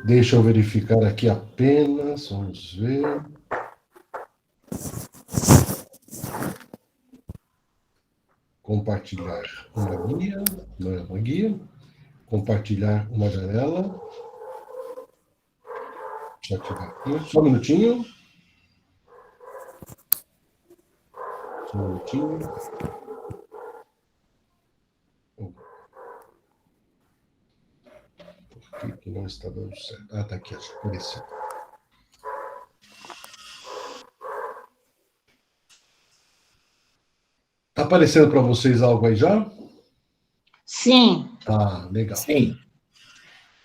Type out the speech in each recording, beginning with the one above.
Deixa eu verificar aqui apenas, vamos ver. Compartilhar uma guia, não é uma guia. Compartilhar uma janela. Deixa eu ativar aqui. Só um minutinho. Só um minutinho. Por que não está dando certo? Ah, tá aqui, acho que apareceu. Tá aparecendo para vocês algo aí já? Sim. Ah, legal. Sim.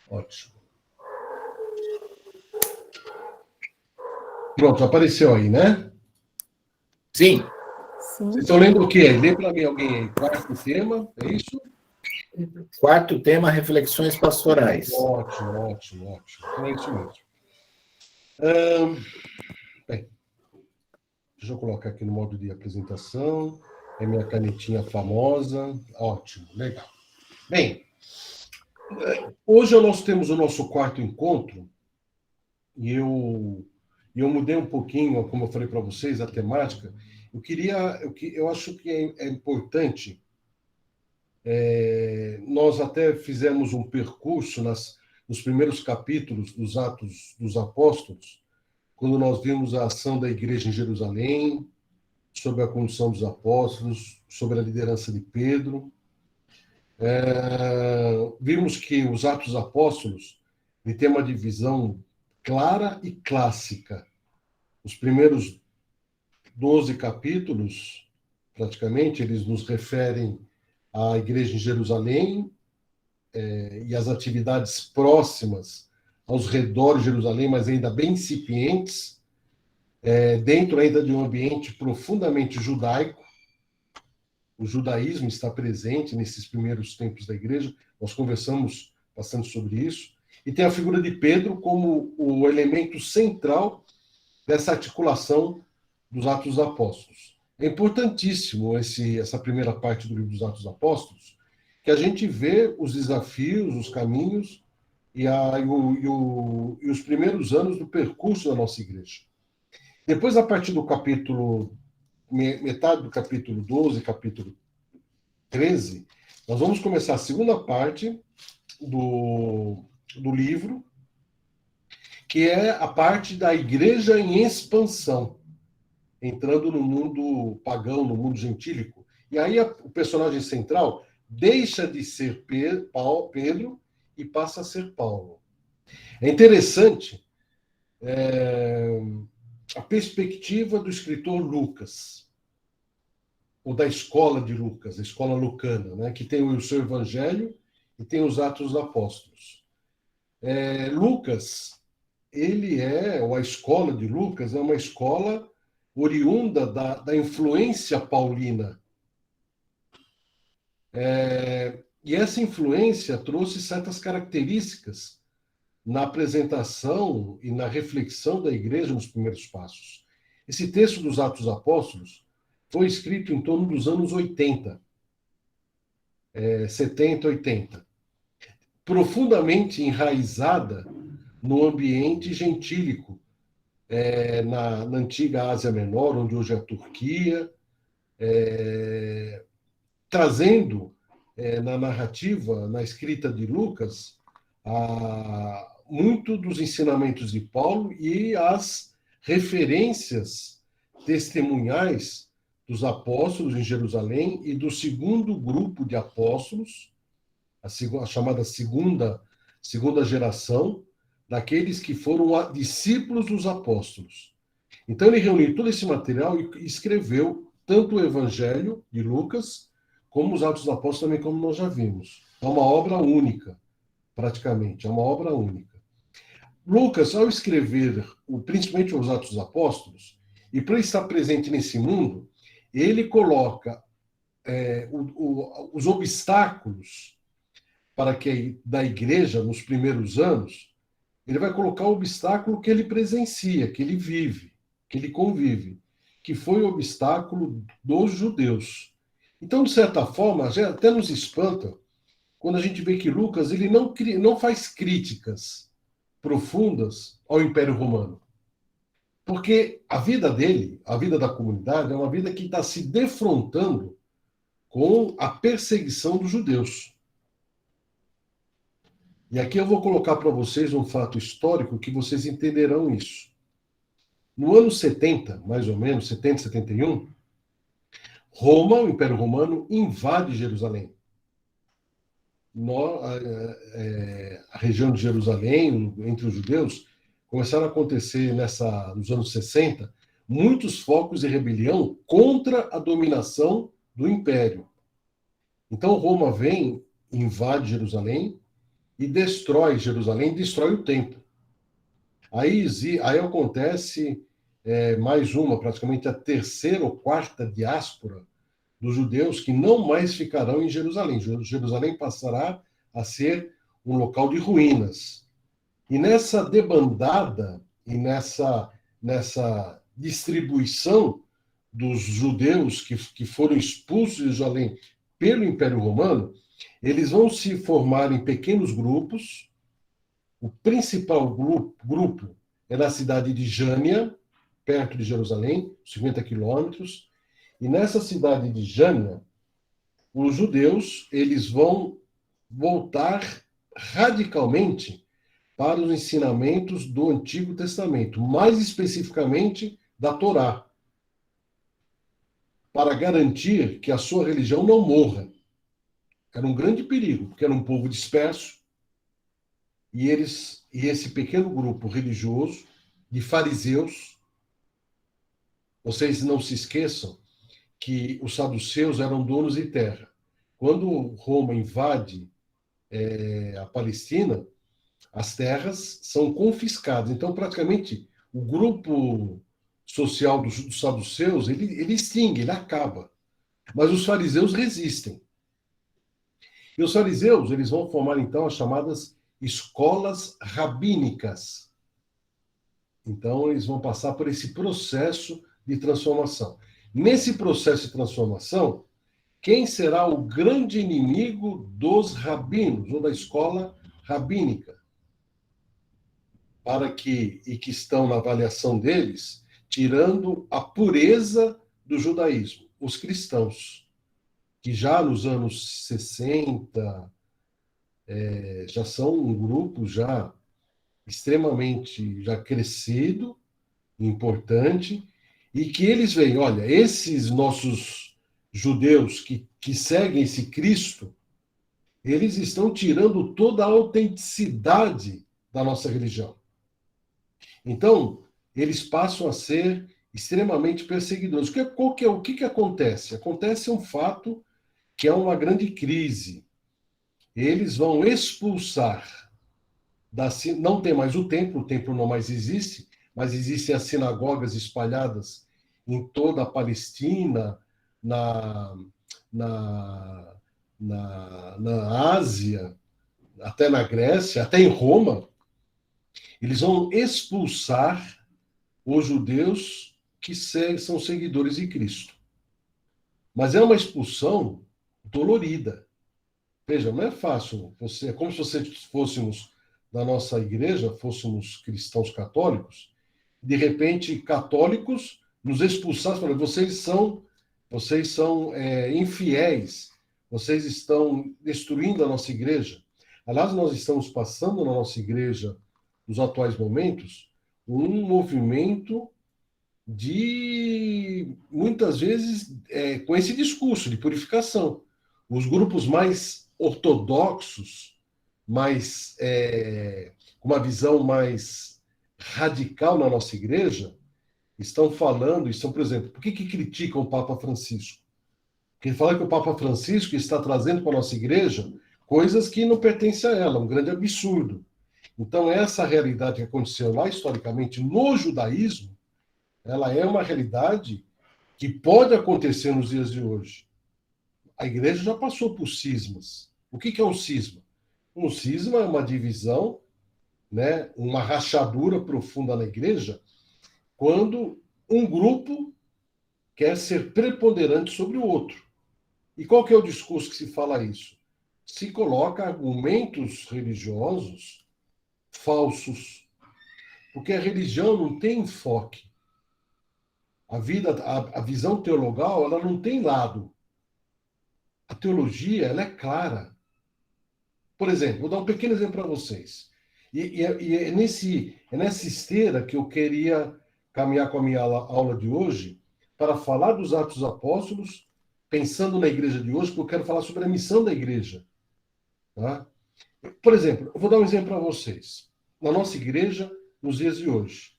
Ótimo. Pronto, apareceu aí, né? Sim. Vocês estão lendo o quê? Lê para mim alguém aí. Quarto tema, é isso? Quarto tema, reflexões pastorais. Ótimo, ótimo, ótimo. Então é isso mesmo. Bem, deixa eu colocar aqui no modo de apresentação. É minha canetinha famosa. Ótimo, legal. Bem, hoje nós temos o nosso quarto encontro e eu mudei um pouquinho, como eu falei para vocês, a temática. Eu acho que é importante. Nós até fizemos um percurso nos primeiros capítulos dos Atos dos Apóstolos, quando nós vimos a ação da igreja em Jerusalém, sobre a condução dos apóstolos, sobre a liderança de Pedro. Vimos que os Atos dos Apóstolos têm uma divisão clara e clássica. Os primeiros 12 capítulos, praticamente, eles nos referem à igreja em Jerusalém e às atividades próximas aos redores de Jerusalém, mas ainda bem incipientes, dentro ainda de um ambiente profundamente judaico. O judaísmo está presente nesses primeiros tempos da igreja, nós conversamos bastante sobre isso, e tem a figura de Pedro como o elemento central dessa articulação dos Atos dos Apóstolos. É importantíssimo essa primeira parte do livro dos Atos dos Apóstolos, que a gente vê os desafios, os caminhos e os primeiros anos do percurso da nossa igreja. Depois, a partir do capítulo, metade do capítulo 12, capítulo 13, nós vamos começar a segunda parte do livro, que é a parte da igreja em expansão, entrando no mundo pagão, no mundo gentílico. E aí o personagem central deixa de ser Pedro e passa a ser Paulo. É interessante a perspectiva do escritor Lucas, ou da escola de Lucas, a escola lucana, né, que tem o seu evangelho e tem os Atos dos Apóstolos. Lucas, ou a escola de Lucas, é uma escola oriunda da influência paulina. E essa influência trouxe certas características na apresentação e na reflexão da igreja nos primeiros passos. Esse texto dos Atos dos Apóstolos foi escrito em torno dos anos 80, 70, 80. Profundamente enraizada no ambiente gentílico, na antiga Ásia Menor, onde hoje é a Turquia, trazendo na narrativa, na escrita de Lucas, muito dos ensinamentos de Paulo e as referências testemunhais dos apóstolos em Jerusalém e do segundo grupo de apóstolos, a chamada segunda geração, daqueles que foram discípulos dos apóstolos. Então ele reuniu todo esse material e escreveu tanto o Evangelho de Lucas, como os Atos dos Apóstolos também, como nós já vimos. É uma obra única, praticamente, é uma obra única. Lucas, ao escrever principalmente os Atos dos Apóstolos, e para estar presente nesse mundo, ele coloca os obstáculos para que da igreja nos primeiros anos, ele vai colocar o obstáculo que ele presencia, que ele vive, que ele convive, que foi o obstáculo dos judeus. Então, de certa forma, até nos espanta quando a gente vê que Lucas ele não faz críticas profundas ao Império Romano. Porque a vida dele, a vida da comunidade, é uma vida que está se defrontando com a perseguição dos judeus. E aqui eu vou colocar para vocês um fato histórico que vocês entenderão isso. No ano 70, mais ou menos, 70, 71, Roma, o Império Romano, invade Jerusalém. A região de Jerusalém, entre os judeus, começaram a acontecer nos anos 60 muitos focos de rebelião contra a dominação do Império. Então Roma vem, invade Jerusalém e destrói Jerusalém, destrói o templo. Aí acontece praticamente a terceira ou quarta diáspora dos judeus que não mais ficarão em Jerusalém. Jerusalém passará a ser um local de ruínas. E nessa debandada e nessa distribuição dos judeus que foram expulsos de Jerusalém pelo Império Romano, eles vão se formar em pequenos grupos. O principal grupo é na cidade de Jânia, perto de Jerusalém, 50 quilômetros. E nessa cidade de Jânia, os judeus eles vão voltar radicalmente para os ensinamentos do Antigo Testamento, mais especificamente da Torá, para garantir que a sua religião não morra. Era um grande perigo, porque era um povo disperso, e esse pequeno grupo religioso de fariseus, vocês não se esqueçam que os saduceus eram donos de terra. Quando Roma invade a Palestina, as terras são confiscadas. Então, praticamente, o grupo social dos saduceus, ele extingue, ele acaba. Mas os fariseus resistem. E os fariseus, eles vão formar, então, as chamadas escolas rabínicas. Então, eles vão passar por esse processo de transformação. Nesse processo de transformação, quem será o grande inimigo dos rabinos, ou da escola rabínica? E que estão na avaliação deles, tirando a pureza do judaísmo, os cristãos, que já nos anos 60 já são um grupo já extremamente já crescido, importante, e que eles veem, olha, esses nossos judeus que seguem esse Cristo, eles estão tirando toda a autenticidade da nossa religião. Então, eles passam a ser extremamente perseguidores. O que acontece? Acontece um fato que é uma grande crise. Eles vão expulsar, não tem mais o templo não mais existe, mas existem as sinagogas espalhadas em toda a Palestina, na Ásia, até na Grécia, até em Roma. Eles vão expulsar os judeus que são seguidores de Cristo. Mas é uma expulsão dolorida. Veja, não é fácil. É como se fôssemos da nossa igreja, fôssemos cristãos católicos, de repente, católicos nos expulsassem, falando, vocês são infiéis, vocês estão destruindo a nossa igreja. Aliás, nós estamos passando na nossa igreja, nos atuais momentos, um movimento de, muitas vezes, com esse discurso de purificação. Os grupos mais ortodoxos, com uma visão mais radical na nossa igreja, estão, por exemplo, por que criticam o Papa Francisco? Porque ele fala que o Papa Francisco está trazendo para a nossa igreja coisas que não pertencem a ela, um grande absurdo. Então, essa realidade que aconteceu lá historicamente no judaísmo, ela é uma realidade que pode acontecer nos dias de hoje. A igreja já passou por cismas. O que é um cisma? Um cisma é uma divisão, né, uma rachadura profunda na igreja, quando um grupo quer ser preponderante sobre o outro. E qual que é o discurso que se fala isso? se coloca argumentos religiosos falsos, porque a religião não tem enfoque. A visão teologal, ela não tem lado. A teologia, ela é clara. Por exemplo, vou dar um pequeno exemplo para vocês. E é nessa esteira que eu queria caminhar com a minha aula de hoje para falar dos Atos dos Apóstolos, pensando na igreja de hoje, porque eu quero falar sobre a missão da igreja. Tá? Por exemplo, eu vou dar um exemplo para vocês. Na nossa igreja, nos dias de hoje.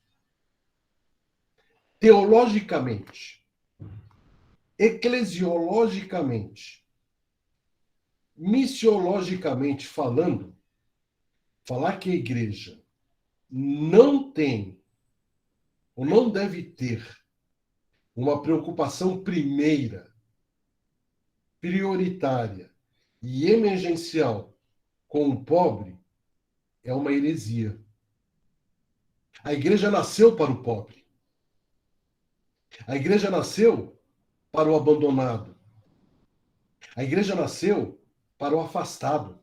Teologicamente, eclesiologicamente, missiologicamente falando, falar que a igreja não tem ou não deve ter uma preocupação primeira, prioritária e emergencial com o pobre é uma heresia. A igreja nasceu para o pobre. A igreja nasceu para o abandonado. A igreja nasceu para o afastado.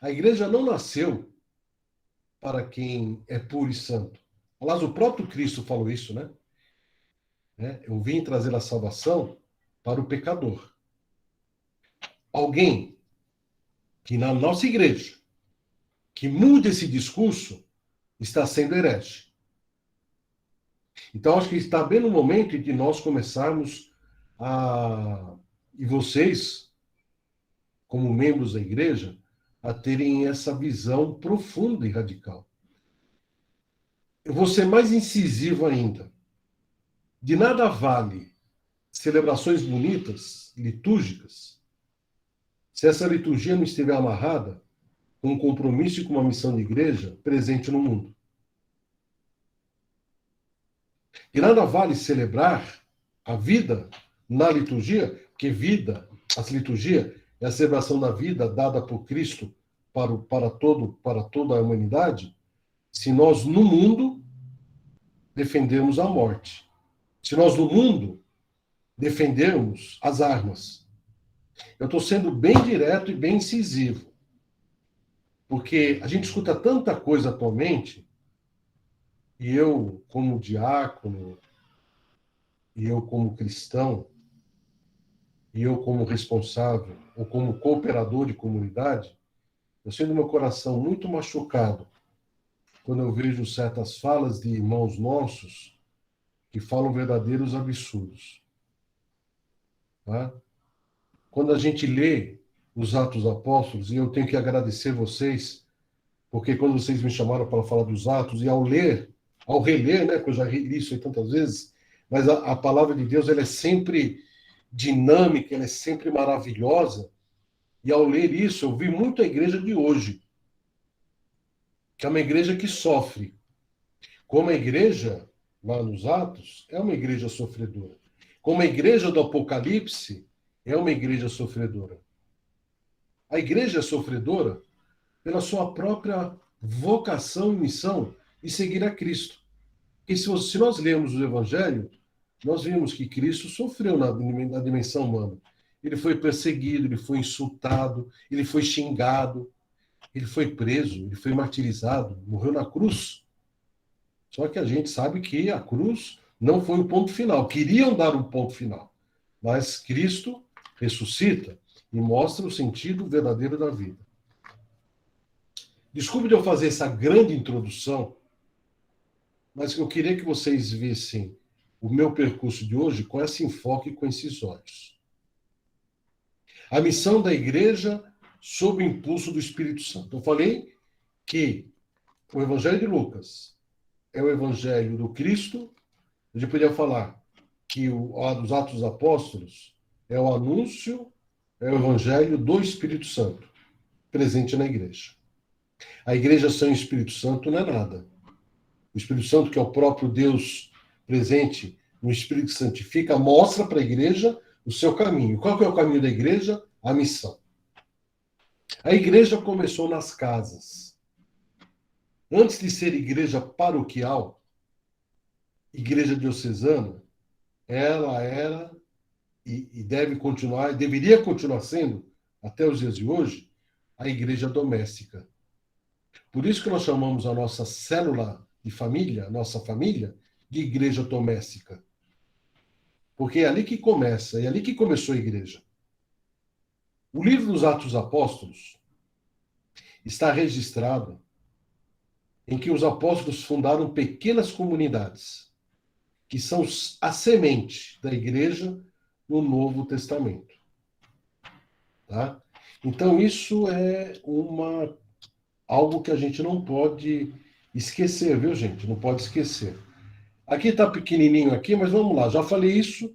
A igreja não nasceu para quem é puro e santo. Aliás, o próprio Cristo falou isso, né? Eu vim trazer a salvação para o pecador. Alguém que na nossa igreja, que mude esse discurso, está sendo herege. Então, acho que está bem no momento de nós começarmos e vocês, como membros da igreja, a terem essa visão profunda e radical. Eu vou ser mais incisivo ainda. De nada vale celebrações bonitas, litúrgicas, se essa liturgia não estiver amarrada com um compromisso e com uma missão de igreja presente no mundo. De nada vale celebrar a vida na liturgia, porque a liturgia é a celebração da vida dada por Cristo para toda a humanidade, se nós no mundo defendermos a morte. Se nós no mundo defendermos as armas. Eu estou sendo bem direto e bem incisivo. Porque a gente escuta tanta coisa atualmente, e eu, como diácono, e eu, como cristão, e eu, como responsável, ou como cooperador de comunidade, eu sinto meu coração muito machucado quando eu vejo certas falas de irmãos nossos que falam verdadeiros absurdos. Tá? Quando a gente lê os Atos dos Apóstolos, e eu tenho que agradecer vocês, porque quando vocês me chamaram para falar dos Atos, e ao reler, né, que eu já li isso aí tantas vezes, mas a palavra de Deus ela é sempre dinâmica, ela é sempre maravilhosa, e ao ler isso, eu vi muito a igreja de hoje, que é uma igreja que sofre, como a igreja, lá nos Atos, é uma igreja sofredora. Como a igreja do Apocalipse, é uma igreja sofredora. A igreja é sofredora pela sua própria vocação e missão de seguir a Cristo. E se nós lemos o Evangelho, nós vimos que Cristo sofreu na dimensão humana. Ele foi perseguido, ele foi insultado, ele foi xingado, ele foi preso, ele foi martirizado, morreu na cruz. Só que a gente sabe que a cruz não foi o ponto final. Queriam dar um ponto final. Mas Cristo ressuscita e mostra o sentido verdadeiro da vida. Desculpe de eu fazer essa grande introdução, mas eu queria que vocês vissem o meu percurso de hoje com esse enfoque e com esses olhos. A missão da igreja sob o impulso do Espírito Santo. Eu falei que o Evangelho de Lucas é o Evangelho do Cristo. A gente podia falar que os Atos dos Apóstolos é o anúncio, é o Evangelho do Espírito Santo, presente na igreja. A igreja sem o Espírito Santo não é nada. O Espírito Santo, que é o próprio Deus presente no Espírito que santifica, mostra para a igreja o seu caminho. Qual que é o caminho da igreja? A missão. A igreja começou nas casas. Antes de ser igreja paroquial, igreja diocesana, ela era e deve continuar, deveria continuar sendo até os dias de hoje, a igreja doméstica. Por isso que nós chamamos a nossa célula de família, a nossa família, de igreja doméstica. Porque é ali que começa, é ali que começou a igreja. O livro dos Atos dos Apóstolos está registrado em que os apóstolos fundaram pequenas comunidades, que são a semente da igreja no Novo Testamento. Tá? Então, isso é algo que a gente não pode esquecer, viu, gente? Não pode esquecer. Aqui está pequenininho aqui, mas vamos lá. Já falei isso.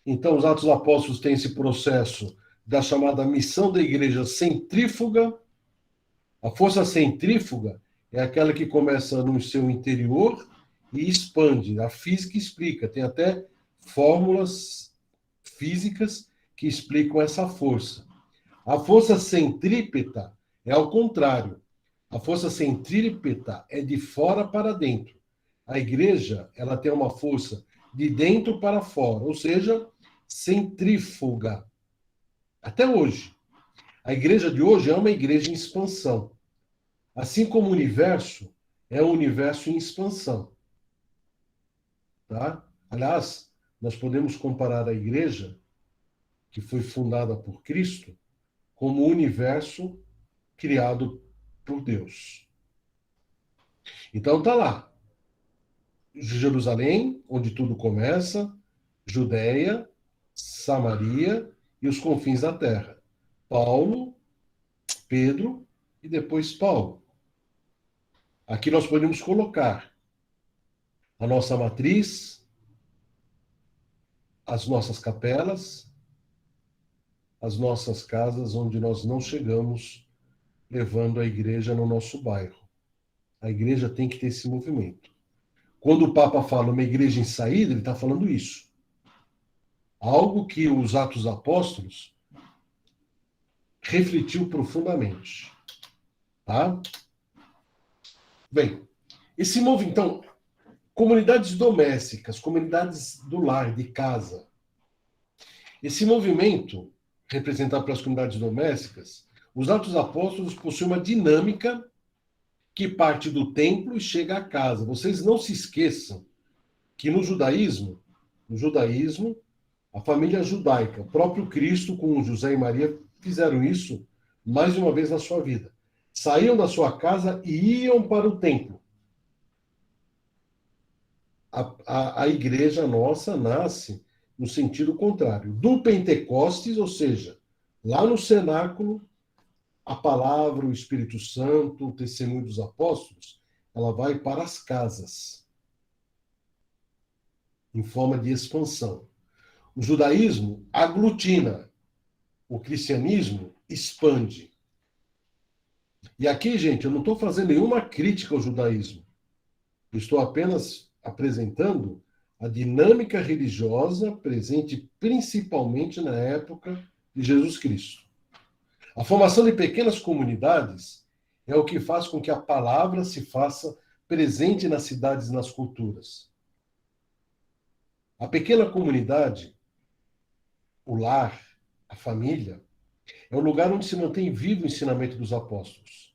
Então, os Atos dos Apóstolos têm esse processo da chamada missão da igreja centrífuga. A força centrífuga é aquela que começa no seu interior e expande. A física explica. Tem até fórmulas físicas que explicam essa força. A força centrípeta é ao contrário. A força centrípeta é de fora para dentro. A igreja, ela tem uma força de dentro para fora, ou seja, centrífuga. Até hoje. A igreja de hoje é uma igreja em expansão. Assim como o universo é um universo em expansão. Tá? Aliás, nós podemos comparar a igreja, que foi fundada por Cristo, como o universo criado por Deus. Então tá lá. Jerusalém, onde tudo começa, Judeia, Samaria e os confins da terra. Paulo, Pedro e depois Paulo. Aqui nós podemos colocar a nossa matriz, as nossas capelas, as nossas casas onde nós não chegamos levando a igreja no nosso bairro. A igreja tem que ter esse movimento. Quando o Papa fala uma igreja em saída, ele está falando isso. Algo que os Atos dos Apóstolos refletiu profundamente. Tá? Bem, esse movimento, então, comunidades domésticas, comunidades do lar, de casa. Esse movimento, representado pelas comunidades domésticas, os Atos dos Apóstolos possuem uma dinâmica que parte do templo e chega à casa. Vocês não se esqueçam que no judaísmo, a família judaica, o próprio Cristo com José e Maria fizeram isso mais de uma vez na sua vida. Saíam da sua casa e iam para o templo. A igreja nossa nasce no sentido contrário. Do Pentecostes, ou seja, lá no cenáculo, a palavra, o Espírito Santo, o testemunho dos apóstolos, ela vai para as casas, em forma de expansão. O judaísmo aglutina, o cristianismo expande. E aqui, gente, eu não estou fazendo nenhuma crítica ao judaísmo. Eu estou apenas apresentando a dinâmica religiosa presente principalmente na época de Jesus Cristo. A formação de pequenas comunidades é o que faz com que a palavra se faça presente nas cidades e nas culturas. A pequena comunidade, o lar, a família, é o lugar onde se mantém vivo o ensinamento dos apóstolos,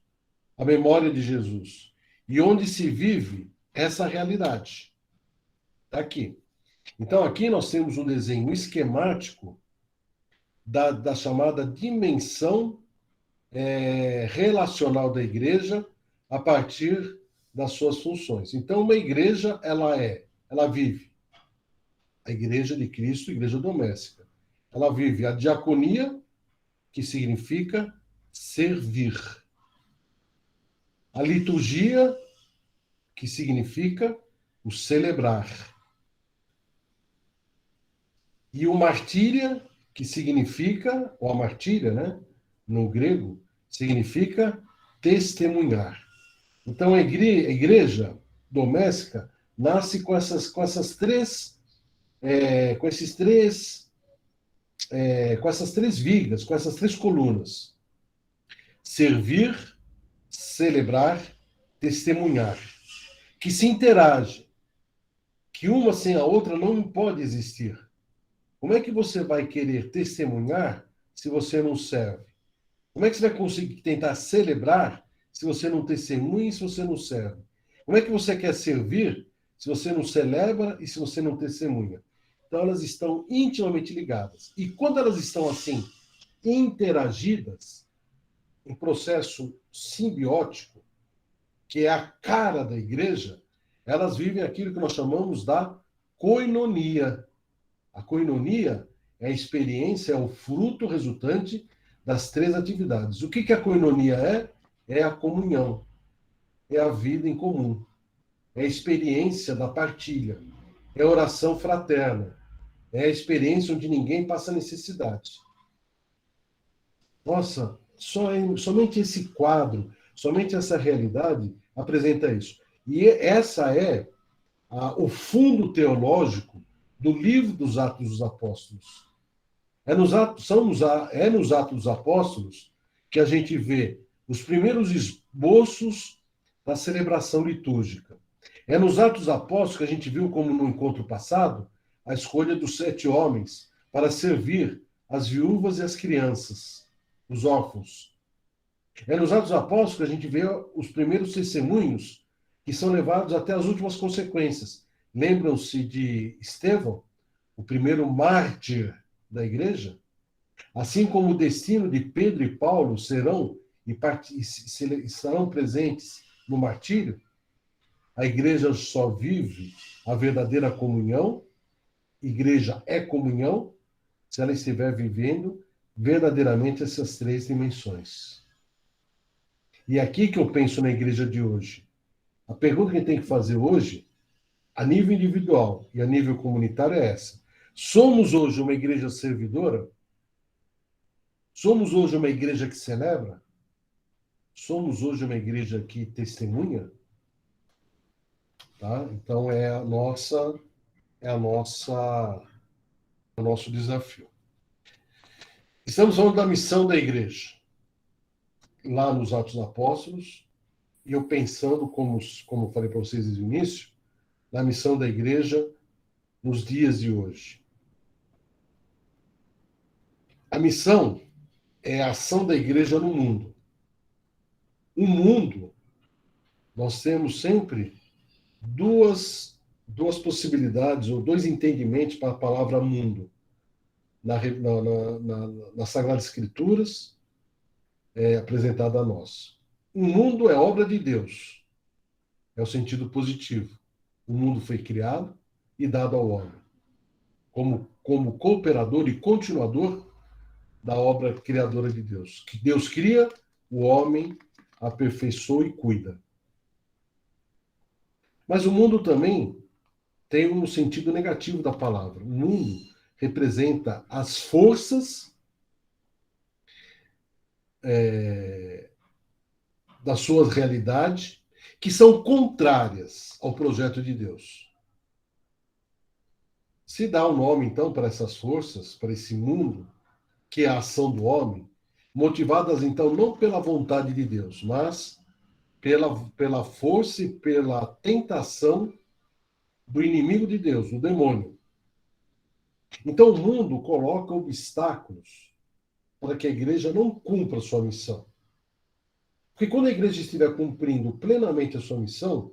a memória de Jesus, e onde se vive essa realidade. Está aqui. Então, aqui nós temos um desenho esquemático da chamada dimensão relacional da igreja a partir das suas funções. Então, uma igreja, ela vive a igreja de Cristo, igreja doméstica. Ela vive a diaconia, que significa servir. A liturgia, que significa o celebrar. E o martíria, que significa, ou a martíria, né, no grego, significa testemunhar. Então, a igreja doméstica nasce com essas três vigas, com essas três colunas. Servir, celebrar, testemunhar. Que se interagem. Que uma sem a outra não pode existir. Como é que você vai querer testemunhar se você não serve? Como é que você vai conseguir tentar celebrar se você não testemunha e se você não serve? Como é que você quer servir se você não celebra e se você não testemunha? Então, elas estão intimamente ligadas. E quando elas estão assim, interagidas, em processo simbiótico, que é a cara da igreja, elas vivem aquilo que nós chamamos da koinonia. A koinonia é a experiência, é o fruto resultante das três atividades. O que a koinonia é? É a comunhão, é a vida em comum, é a experiência da partilha, é a oração fraterna, é a experiência onde ninguém passa necessidade. Nossa, somente esse quadro, somente essa realidade apresenta isso. E essa é o fundo teológico do livro dos Atos dos Apóstolos. É nos Atos dos Apóstolos que a gente vê os primeiros esboços da celebração litúrgica. É nos Atos dos Apóstolos que a gente viu, como no encontro passado, a escolha dos 7 homens para servir as viúvas e as crianças, os órfãos. É nos Atos dos Apóstolos que a gente vê os primeiros testemunhos que são levados até as últimas consequências. Lembram-se de Estevão, o primeiro mártir da igreja? Assim como o destino de Pedro e Paulo serão estarão presentes no martírio, a igreja só vive a verdadeira comunhão, igreja é comunhão, se ela estiver vivendo verdadeiramente essas 3 dimensões. E é aqui que eu penso na igreja de hoje. A pergunta que a gente tem que fazer hoje, a nível individual e a nível comunitário, é essa. Somos hoje uma igreja servidora? Somos hoje uma igreja que celebra? Somos hoje uma igreja que testemunha? Tá? Então é o nosso desafio. Estamos falando da missão da igreja, lá nos Atos dos Apóstolos, e eu pensando, como eu falei para vocês desde o início, na missão da igreja nos dias de hoje. A missão é a ação da igreja no mundo. O mundo, nós temos sempre duas possibilidades, ou 2 entendimentos para a palavra mundo. Nas Sagradas Escrituras, apresentada a nós. O mundo é obra de Deus. É o sentido positivo. O mundo foi criado e dado ao homem. Como cooperador e continuador da obra criadora de Deus. Que Deus cria, o homem aperfeiçoa e cuida. Mas o mundo também tem um sentido negativo da palavra. O mundo representa as forças da sua realidade que são contrárias ao projeto de Deus. Se dá um nome, então, para essas forças, para esse mundo, que é a ação do homem, motivadas, então, não pela vontade de Deus, mas pela força e pela tentação do inimigo de Deus, o demônio. Então, o mundo coloca obstáculos para que a igreja não cumpra a sua missão. Porque quando a igreja estiver cumprindo plenamente a sua missão,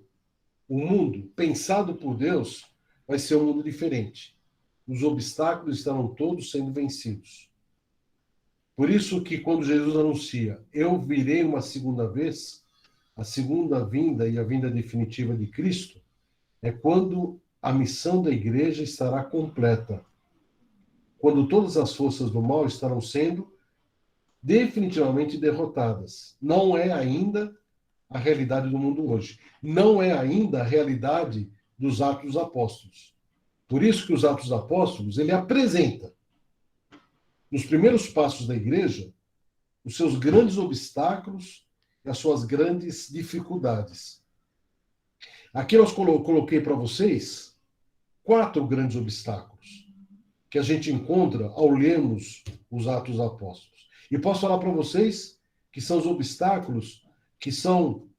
o mundo, pensado por Deus, vai ser um mundo diferente. Os obstáculos estarão todos sendo vencidos. Por isso que quando Jesus anuncia, eu virei uma segunda vez, a segunda vinda e a vinda definitiva de Cristo, é quando a missão da igreja estará completa. Quando todas as forças do mal estarão sendo definitivamente derrotadas. Não é ainda a realidade do mundo hoje. Não é ainda a realidade dos Atos dos Apóstolos. Por isso que os Atos dos Apóstolos, ele apresenta, nos primeiros passos da igreja, os seus grandes obstáculos e as suas grandes dificuldades. Aqui eu coloquei para vocês 4 grandes obstáculos que a gente encontra ao lermos os Atos dos Apóstolos. E posso falar para vocês que são os obstáculos que estão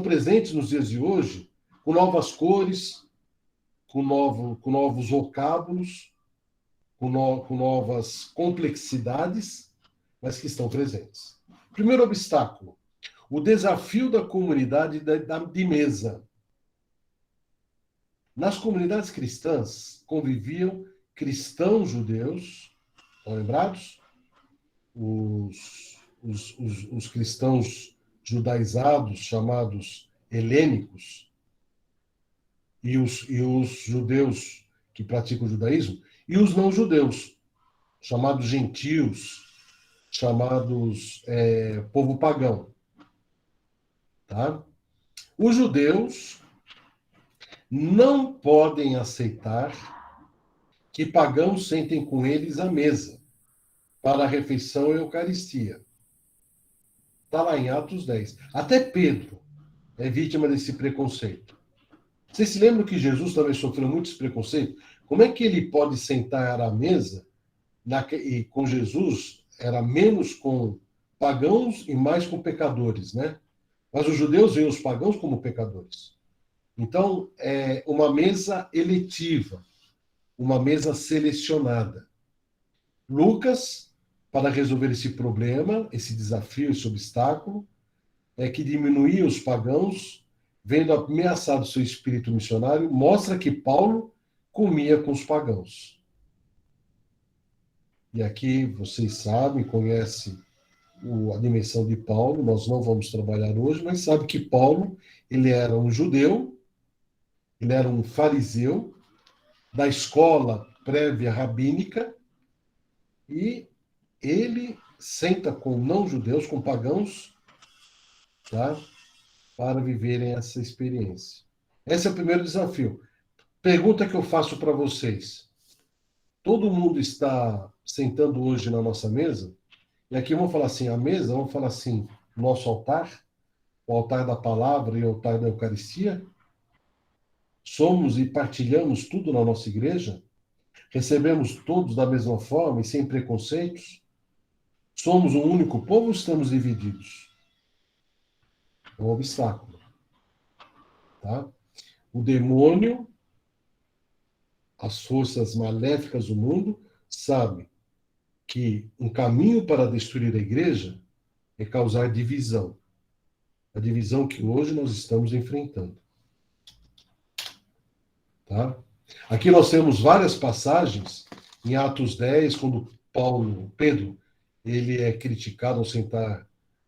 presentes nos dias de hoje, com novas cores, com novos vocábulos, com novas complexidades, mas que estão presentes. Primeiro obstáculo, o desafio da comunidade de mesa. Nas comunidades cristãs conviviam cristãos judeus, estão lembrados? Os cristãos judaizados, chamados helênicos, e os judeus que praticam o judaísmo, e os não-judeus, chamados gentios, chamados povo pagão. Tá? Os judeus não podem aceitar que pagãos sentem com eles à mesa para a refeição e a Eucaristia. Está lá em Atos 10. Até Pedro é vítima desse preconceito. Vocês se lembram que Jesus também sofreu muitos preconceitos? Como é que ele pode sentar à mesa e com Jesus era menos com pagãos e mais com pecadores, né? Mas os judeus veem os pagãos como pecadores. Então, é uma mesa eletiva, uma mesa selecionada. Lucas, para resolver esse problema, esse desafio, esse obstáculo, é que diminuía os pagãos, vendo ameaçado seu espírito missionário, mostra que Paulo comia com os pagãos. E aqui vocês sabem, conhecem a dimensão de Paulo, nós não vamos trabalhar hoje, mas sabe que Paulo, ele era um judeu, ele era um fariseu, da escola prévia rabínica, e ele senta com não-judeus, com pagãos, tá? Para viverem essa experiência. Esse é o primeiro desafio. Pergunta que eu faço para vocês. Todo mundo está sentando hoje na nossa mesa? E aqui vamos falar assim, a mesa, vamos falar assim, nosso altar, o altar da palavra e o altar da Eucaristia. Somos e partilhamos tudo na nossa igreja? Recebemos todos da mesma forma e sem preconceitos? Somos um único povo ou estamos divididos? É um obstáculo. Tá? O demônio, as forças maléficas do mundo, sabem que um caminho para destruir a igreja é causar divisão. A divisão que hoje nós estamos enfrentando. Tá? Aqui nós temos várias passagens, em Atos 10, quando Pedro, ele é criticado ao sentar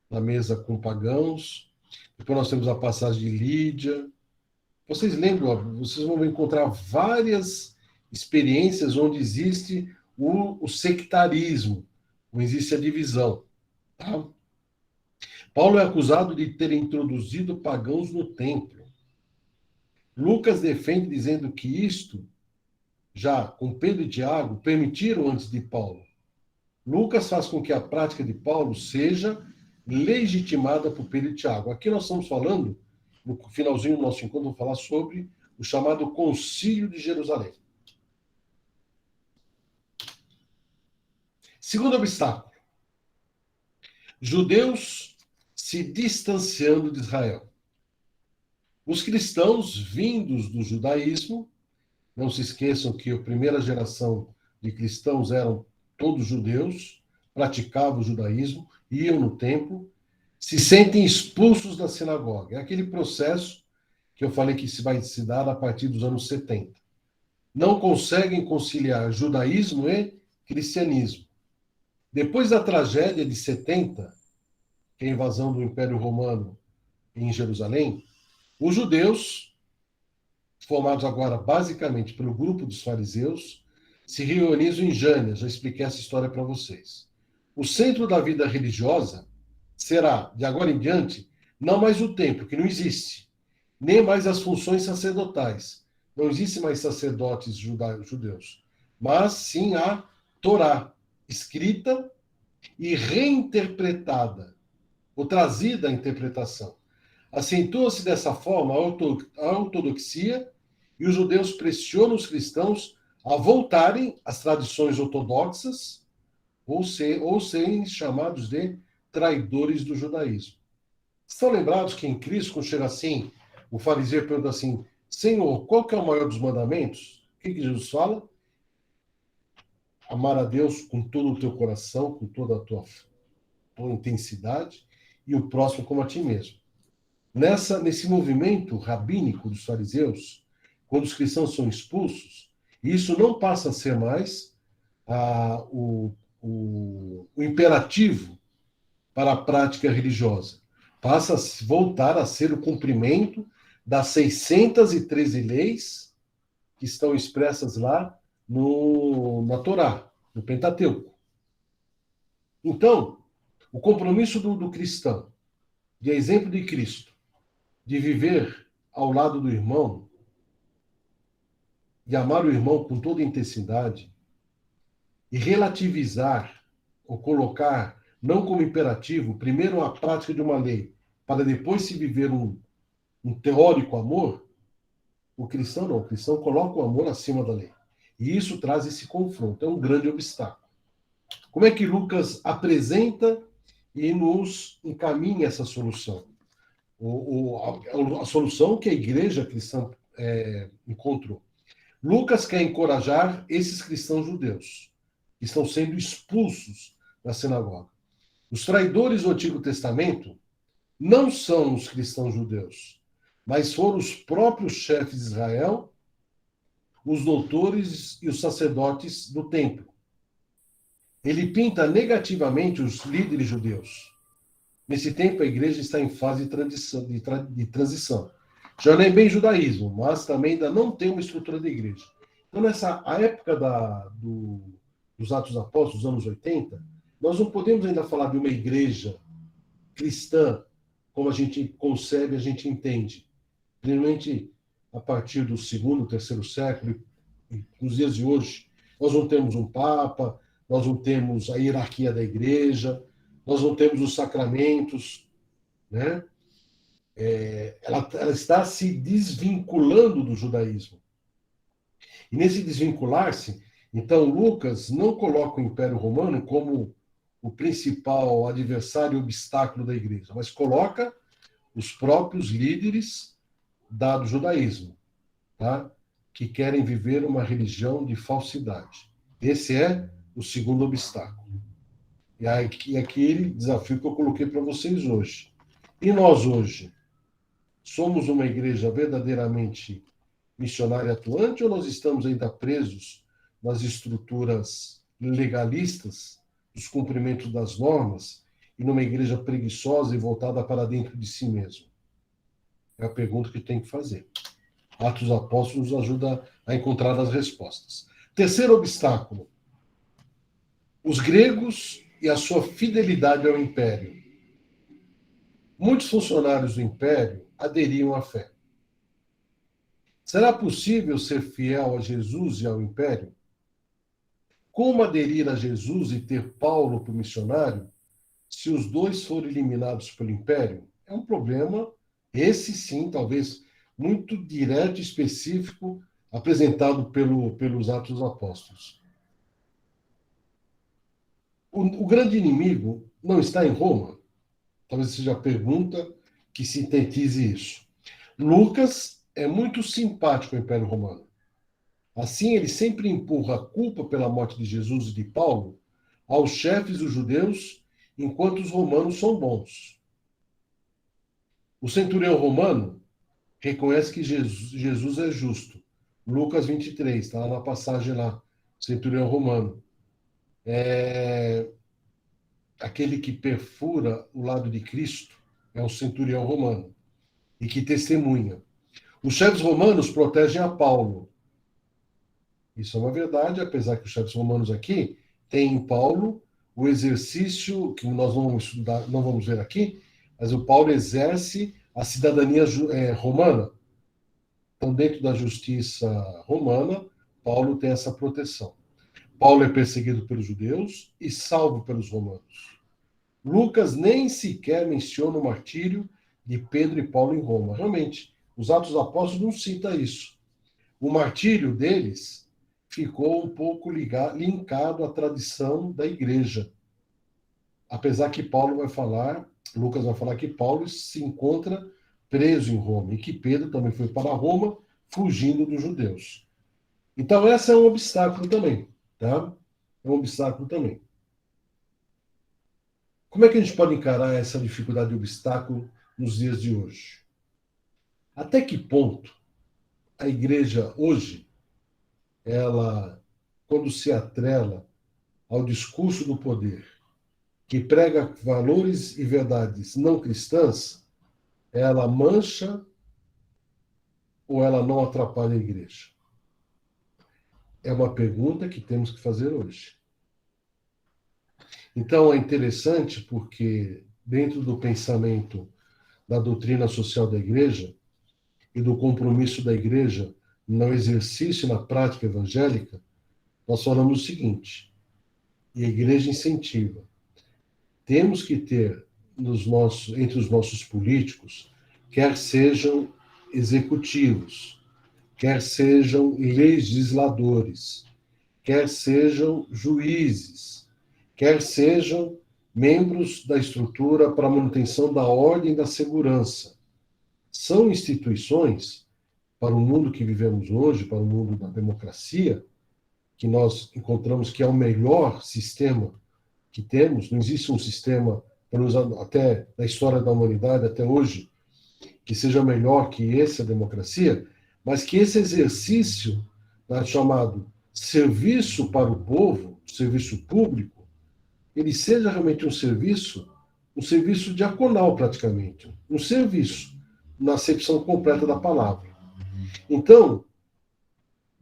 na mesa com pagãos. Depois nós temos a passagem de Lídia. Vocês lembram, vocês vão encontrar várias experiências onde existe o sectarismo, onde existe a divisão. Tá? Paulo é acusado de ter introduzido pagãos no templo. Lucas defende dizendo que isto, já com Pedro e Tiago, permitiram antes de Paulo. Lucas faz com que a prática de Paulo seja legitimada por Pedro e Tiago. Aqui nós estamos falando, no finalzinho do nosso encontro, vamos falar sobre o chamado Concílio de Jerusalém. Segundo obstáculo. Judeus se distanciando de Israel. Os cristãos vindos do judaísmo, não se esqueçam que a primeira geração de cristãos eram todos judeus, praticavam o judaísmo, iam no templo, se sentem expulsos da sinagoga. É aquele processo que eu falei que vai se dar a partir dos anos 70. Não conseguem conciliar judaísmo e cristianismo. Depois da tragédia de 70, que é a invasão do Império Romano em Jerusalém, os judeus, formados agora basicamente pelo grupo dos fariseus, se reorganizam em Jânia. Já expliquei essa história para vocês. O centro da vida religiosa será, de agora em diante, não mais o templo, que não existe, nem mais as funções sacerdotais. Não existe mais sacerdotes judeus, mas sim a Torá, escrita e reinterpretada, ou trazida à interpretação. Acentua-se dessa forma a ortodoxia e os judeus pressionam os cristãos a voltarem às tradições ortodoxas ou serem chamados de traidores do judaísmo. Estão lembrados que em Cristo, quando chega assim, o fariseu pergunta assim, Senhor, qual que é o maior dos mandamentos? O que Jesus fala? Amar a Deus com todo o teu coração, com toda a tua tua intensidade e o próximo como a ti mesmo. Nesse movimento rabínico dos fariseus, quando os cristãos são expulsos, isso não passa a ser mais o imperativo para a prática religiosa. Passa a voltar a ser o cumprimento das 613 leis que estão expressas lá na Torá, no Pentateuco. Então, o compromisso do cristão, de exemplo de Cristo, de viver ao lado do irmão, de amar o irmão com toda intensidade, e relativizar ou colocar, não como imperativo, primeiro a prática de uma lei, para depois se viver um teórico amor, o cristão não. O cristão coloca o amor acima da lei. E isso traz esse confronto. É um grande obstáculo. Como é que Lucas apresenta e nos encaminha essa solução? A solução que a igreja cristã encontrou. Lucas quer encorajar esses cristãos judeus que estão sendo expulsos da sinagoga. Os traidores do Antigo Testamento não são os cristãos judeus, mas foram os próprios chefes de Israel, os doutores e os sacerdotes do templo. Ele pinta negativamente os líderes judeus. Nesse tempo, a igreja está em fase de transição. Já não é bem judaísmo, mas também ainda não tem uma estrutura de igreja. Então, a época dos Atos Apóstolos, dos anos 80, nós não podemos ainda falar de uma igreja cristã, como a gente concebe, a gente entende. Principalmente a partir do segundo, terceiro século, e nos dias de hoje, nós não temos um papa, nós não temos a hierarquia da igreja, nós não temos os sacramentos, né? Ela está se desvinculando do judaísmo. E nesse desvincular-se, então Lucas não coloca o Império Romano como o principal adversário e obstáculo da igreja, mas coloca os próprios líderes do judaísmo, tá? Que querem viver uma religião de falsidade. Esse é o segundo obstáculo. E aquele desafio que eu coloquei para vocês hoje. E nós hoje? Somos uma igreja verdadeiramente missionária atuante ou nós estamos ainda presos nas estruturas legalistas, dos cumprimentos das normas, e numa igreja preguiçosa e voltada para dentro de si mesmo? É a pergunta que tem que fazer. Atos dos Apóstolos nos ajuda a encontrar as respostas. Terceiro obstáculo: os gregos e a sua fidelidade ao império. Muitos funcionários do império aderiam à fé. Será possível ser fiel a Jesus e ao império? Como aderir a Jesus e ter Paulo por missionário se os dois forem eliminados pelo império? É um problema, esse sim, talvez muito direto e específico, apresentado pelos Atos dos Apóstolos. O grande inimigo não está em Roma? Talvez seja a pergunta que sintetize isso. Lucas é muito simpático ao Império Romano. Assim, ele sempre empurra a culpa pela morte de Jesus e de Paulo aos chefes dos judeus, enquanto os romanos são bons. O centurião romano reconhece que Jesus é justo. Lucas 23, está lá na passagem lá, centurião romano. Aquele que perfura o lado de Cristo é um centurião romano e que testemunha. Os chefes romanos protegem a Paulo. Isso é uma verdade, apesar que os chefes romanos aqui têm em Paulo o exercício, que nós não vamos estudar, não vamos ver aqui, mas o Paulo exerce a cidadania romana. Então, dentro da justiça romana, Paulo tem essa proteção. Paulo é perseguido pelos judeus e salvo pelos romanos. Lucas nem sequer menciona o martírio de Pedro e Paulo em Roma. Realmente, os Atos dos Apóstolos não citam isso. O martírio deles ficou um pouco linkado à tradição da igreja. Apesar que Lucas vai falar que Paulo se encontra preso em Roma e que Pedro também foi para Roma fugindo dos judeus. Então, esse é um obstáculo também, tá? É um obstáculo também. Como é que a gente pode encarar essa dificuldade de obstáculo nos dias de hoje? Até que ponto a igreja hoje, ela, quando se atrela ao discurso do poder, que prega valores e verdades não cristãs, ela mancha ou ela não atrapalha a igreja? É uma pergunta que temos que fazer hoje. Então, é interessante porque, dentro do pensamento da doutrina social da igreja e do compromisso da igreja no exercício e na prática evangélica, nós falamos o seguinte, e a igreja incentiva, temos que ter entre os nossos políticos, quer sejam executivos, quer sejam legisladores, quer sejam juízes, quer sejam membros da estrutura para a manutenção da ordem e da segurança. São instituições, para o mundo que vivemos hoje, para o mundo da democracia, que nós encontramos que é o melhor sistema que temos, não existe um sistema, até na história da humanidade, até hoje, que seja melhor que esse, a democracia, mas que esse exercício, chamado serviço para o povo, serviço público, ele seja realmente um serviço diaconal praticamente, um serviço, na acepção completa da palavra. Então,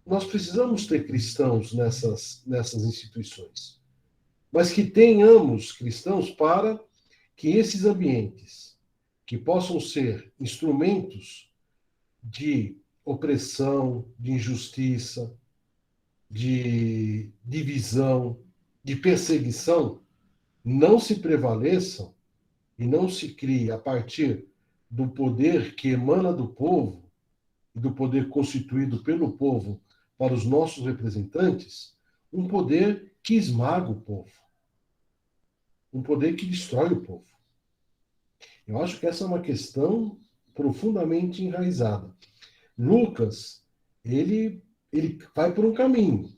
nós precisamos ter cristãos nessas instituições, mas que tenhamos cristãos para que esses ambientes, que possam ser instrumentos de opressão, de injustiça, de divisão, de perseguição, não se prevaleçam e não se crie a partir do poder que emana do povo e do poder constituído pelo povo para os nossos representantes, um poder que esmaga o povo, um poder que destrói o povo. Eu acho que essa é uma questão profundamente enraizada. Lucas, ele vai por um caminho.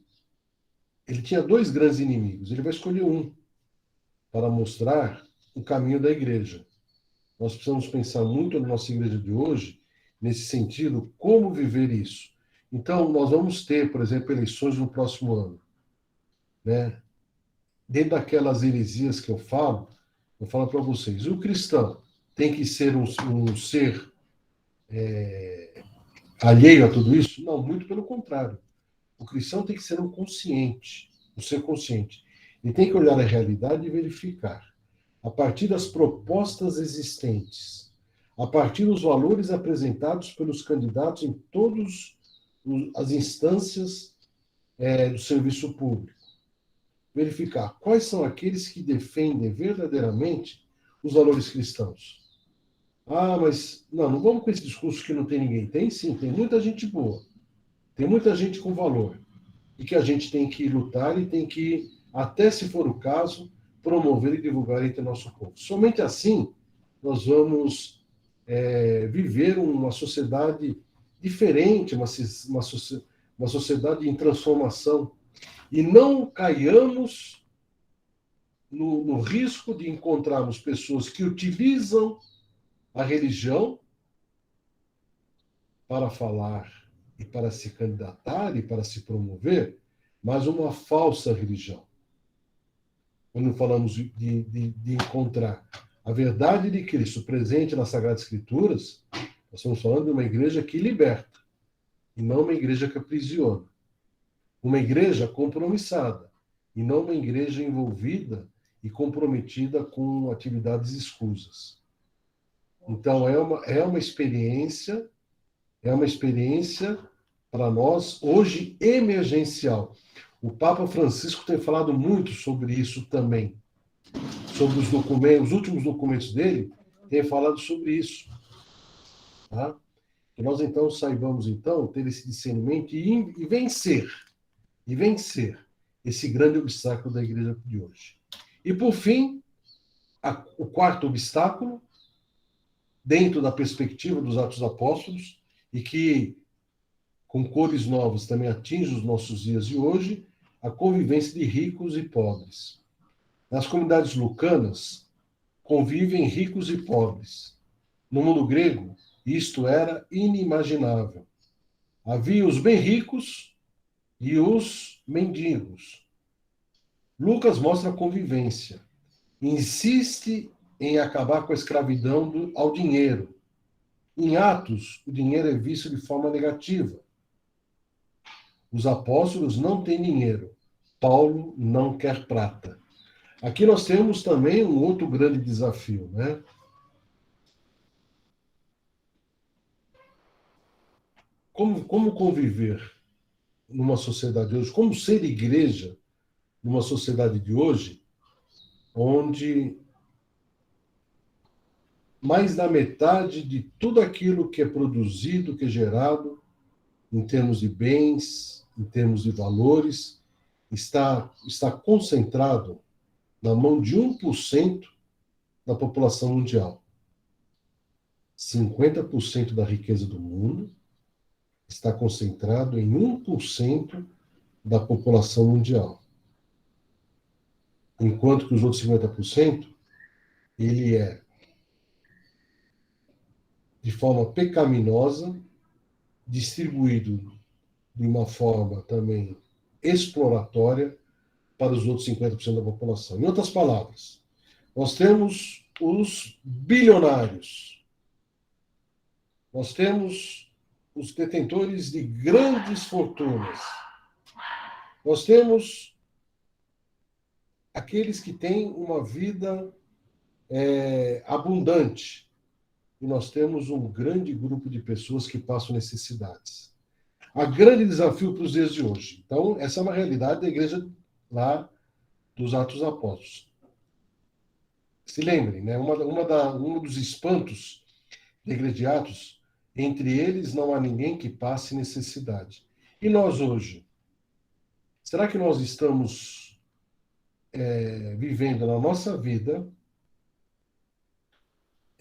Ele tinha dois grandes inimigos, ele vai escolher um para mostrar o caminho da igreja. Nós precisamos pensar muito na nossa igreja de hoje, nesse sentido, como viver isso. Então, nós vamos ter, por exemplo, eleições no próximo ano. Né? Dentro daquelas heresias que eu falo para vocês, o cristão tem que ser um ser alheio a tudo isso? Não, muito pelo contrário. O cristão tem que ser um ser consciente. Ele tem que olhar a realidade e verificar, a partir das propostas existentes, a partir dos valores apresentados pelos candidatos em todas as instâncias do serviço público, verificar quais são aqueles que defendem verdadeiramente os valores cristãos. Ah, mas não vamos com esse discurso que não tem ninguém. Tem sim, tem muita gente boa, tem muita gente com valor, e que a gente tem que lutar e tem que, até se for o caso, promover e divulgar entre o nosso povo. Somente assim nós vamos viver uma sociedade diferente, uma sociedade em transformação, e não caiamos no risco de encontrarmos pessoas que utilizam a religião para falar e para se candidatar e para se promover, mas uma falsa religião. Quando falamos de encontrar a verdade de Cristo presente nas Sagradas Escrituras, nós estamos falando de uma igreja que liberta, e não uma igreja que aprisiona. Uma igreja compromissada, e não uma igreja envolvida e comprometida com atividades escusas. Então, é uma experiência para nós, hoje, emergencial. O Papa Francisco tem falado muito sobre isso também. Sobre os documentos, os últimos documentos dele, tem falado sobre isso. Tá? Que nós, então, saibamos, então, ter esse discernimento e vencer esse grande obstáculo da igreja de hoje. E, por fim, o quarto obstáculo, dentro da perspectiva dos Atos Apóstolos, e que, com cores novas, também atinge os nossos dias de hoje, a convivência de ricos e pobres. Nas comunidades lucanas, convivem ricos e pobres. No mundo grego, isto era inimaginável. Havia os bem ricos e os mendigos. Lucas mostra a convivência. Insiste em acabar com a escravidão ao dinheiro. Em Atos, o dinheiro é visto de forma negativa. Os apóstolos não têm dinheiro. Paulo não quer prata. Aqui nós temos também um outro grande desafio, né? Como conviver numa sociedade hoje, como ser igreja numa sociedade de hoje, onde mais da metade de tudo aquilo que é produzido, que é gerado, em termos de bens, em termos de valores, está concentrado na mão de 1% da população mundial. 50% da riqueza do mundo está concentrado em 1% da população mundial. Enquanto que os outros 50%, ele é de forma pecaminosa, distribuído de uma forma também exploratória para os outros 50% da população. Em outras palavras, nós temos os bilionários, nós temos os detentores de grandes fortunas, nós temos aqueles que têm uma vida abundante, e nós temos um grande grupo de pessoas que passam necessidades. Há grande desafio para os dias de hoje. Então, essa é uma realidade da igreja lá dos Atos dos Apóstolos. Se lembrem, né? Um dos espantos da igreja de Atos, entre eles não há ninguém que passe necessidade. E nós hoje? Será que nós estamos vivendo na nossa vida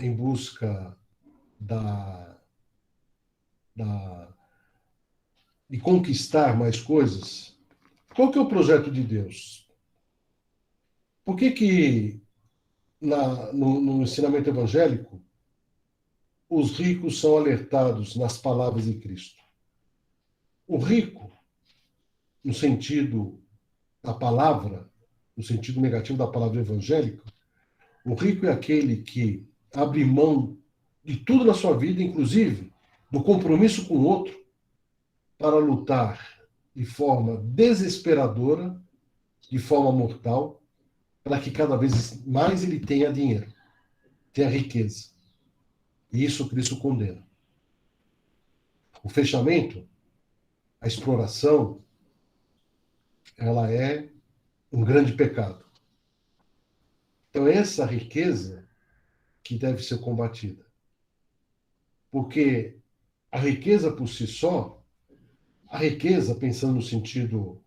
em busca de conquistar mais coisas? Qual que é o projeto de Deus? Por que no ensinamento evangélico os ricos são alertados nas palavras de Cristo? O rico, no sentido da palavra, no sentido negativo da palavra evangélica, o rico é aquele que abre mão de tudo na sua vida, inclusive do compromisso com o outro, para lutar de forma desesperadora, de forma mortal, para que cada vez mais ele tenha dinheiro, tenha riqueza. E isso Cristo condena. O fechamento, a exploração, ela é um grande pecado. Então, essa riqueza que deve ser combatida. Porque a riqueza por si só, a riqueza, pensando no sentido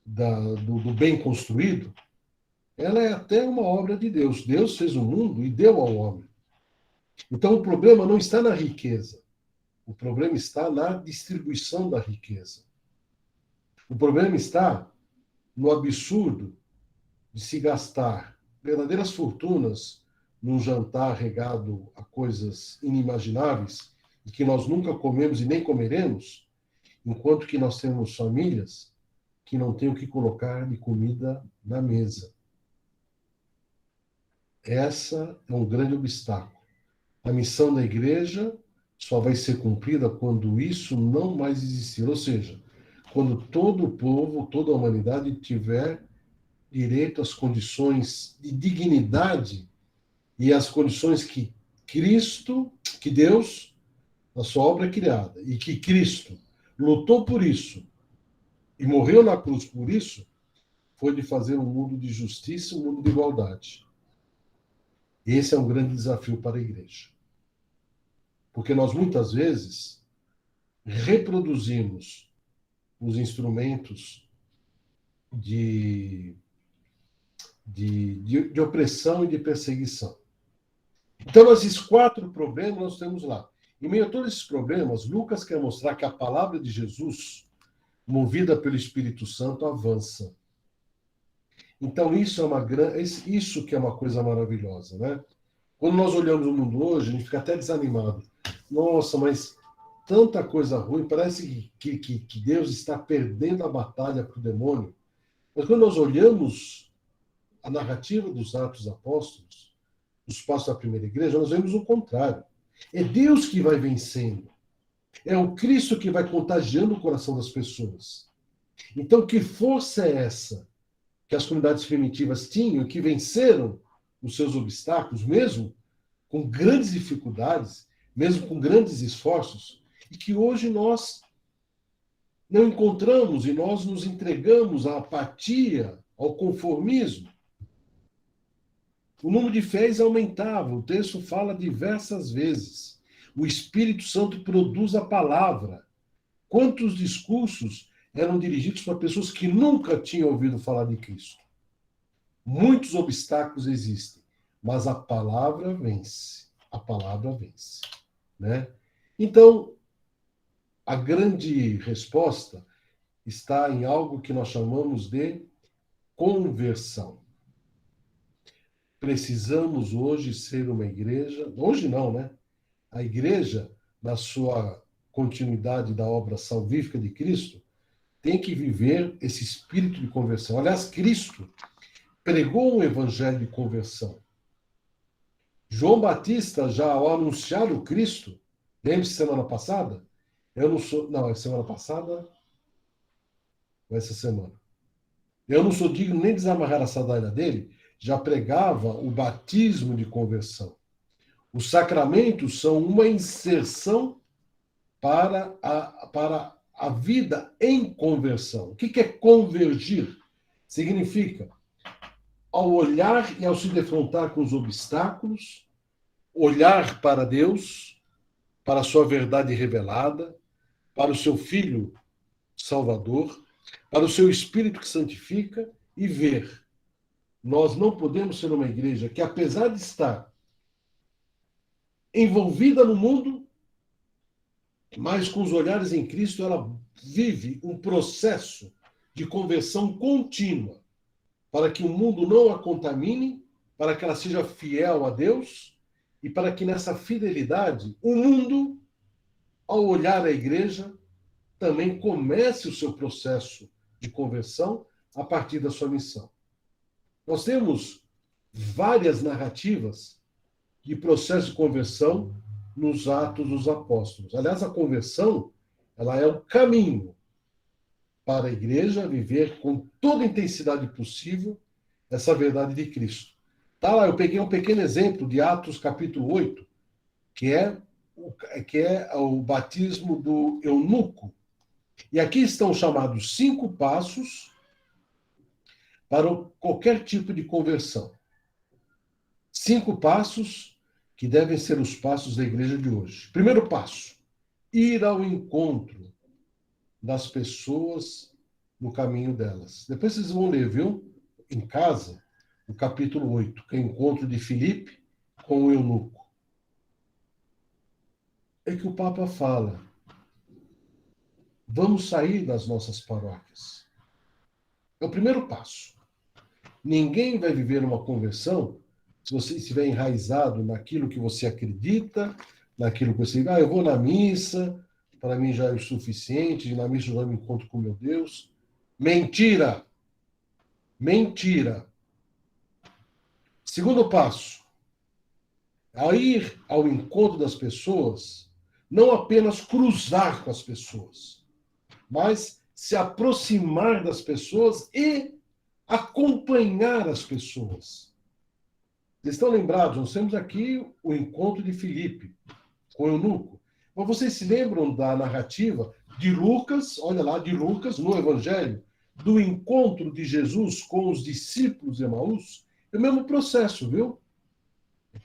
do bem construído, ela é até uma obra de Deus. Deus fez o mundo e deu ao homem. Então, o problema não está na riqueza. O problema está na distribuição da riqueza. O problema está no absurdo de se gastar verdadeiras fortunas num jantar regado a coisas inimagináveis e que nós nunca comemos e nem comeremos, enquanto que nós temos famílias que não têm o que colocar de comida na mesa. Essa é um grande obstáculo. A missão da igreja só vai ser cumprida quando isso não mais existir. Ou seja, quando todo o povo, toda a humanidade tiver direito às condições de dignidade e às condições que Deus, na sua obra criada, e que Cristo lutou por isso e morreu na cruz por isso, foi de fazer um mundo de justiça, um mundo de igualdade. Esse é um grande desafio para a igreja. Porque nós, muitas vezes, reproduzimos os instrumentos de opressão e de perseguição. Então, esses 4 problemas nós temos lá. Em meio a todos esses problemas, Lucas quer mostrar que a palavra de Jesus, movida pelo Espírito Santo, avança. Então, isso que é uma coisa maravilhosa, né? Quando nós olhamos o mundo hoje, a gente fica até desanimado. Nossa, mas tanta coisa ruim, parece que Deus está perdendo a batalha para o demônio. Mas quando nós olhamos a narrativa dos Atos Apóstolos, os passos da primeira igreja, nós vemos o contrário. É Deus que vai vencendo. É o Cristo que vai contagiando o coração das pessoas. Então, que força é essa que as comunidades primitivas tinham, que venceram os seus obstáculos, mesmo com grandes dificuldades, mesmo com grandes esforços, e que hoje nós não encontramos e nós nos entregamos à apatia, ao conformismo. O número de fiéis aumentava, o texto fala diversas vezes. O Espírito Santo produz a palavra. Quantos discursos eram dirigidos para pessoas que nunca tinham ouvido falar de Cristo? Muitos obstáculos existem, mas a palavra vence. A palavra vence, né? Então, a grande resposta está em algo que nós chamamos de conversão. Precisamos hoje ser uma igreja, hoje não, né? A igreja, na sua continuidade da obra salvífica de Cristo, tem que viver esse espírito de conversão. Aliás, Cristo pregou um evangelho de conversão. João Batista, já ao anunciar o Cristo, lembre-se semana passada? Não, é semana passada ou essa semana? Eu não sou digno nem de desamarrar a sandália dele, já pregava o batismo de conversão. Os sacramentos são uma inserção para a vida em conversão. O que é convergir? Significa, ao olhar e ao se defrontar com os obstáculos, olhar para Deus, para a sua verdade revelada, para o seu Filho Salvador, para o seu Espírito que santifica e ver. Nós não podemos ser uma igreja que, apesar de estar envolvida no mundo, mas com os olhares em Cristo, ela vive um processo de conversão contínua, para que o mundo não a contamine, para que ela seja fiel a Deus e para que nessa fidelidade o mundo, ao olhar a igreja, também comece o seu processo de conversão a partir da sua missão. Nós temos várias narrativas de processo de conversão nos Atos dos Apóstolos. Aliás, a conversão, ela é o caminho para a igreja viver com toda a intensidade possível essa verdade de Cristo. Tá lá, eu peguei um pequeno exemplo de Atos capítulo 8, que é o batismo do eunuco. E aqui estão chamados 5 passos para qualquer tipo de conversão. 5 passos que devem ser os passos da igreja de hoje. Primeiro passo, ir ao encontro das pessoas no caminho delas. Depois vocês vão ler, viu? Em casa, o capítulo 8, que é o encontro de Filipe com o eunuco. É que o Papa fala, vamos sair das nossas paróquias. É o primeiro passo. Ninguém vai viver uma conversão se você estiver enraizado naquilo que você acredita, naquilo que você... eu vou na missa, para mim já é o suficiente, na missa eu já me encontro com meu Deus. Mentira! Mentira! Segundo passo, a ir ao encontro das pessoas, não apenas cruzar com as pessoas, mas se aproximar das pessoas e acompanhar as pessoas. Vocês estão lembrados? Nós temos aqui o encontro de Filipe com o eunuco. Mas vocês se lembram da narrativa de Lucas, olha lá, de Lucas, no Evangelho, do encontro de Jesus com os discípulos de Emaús? É o mesmo processo, viu?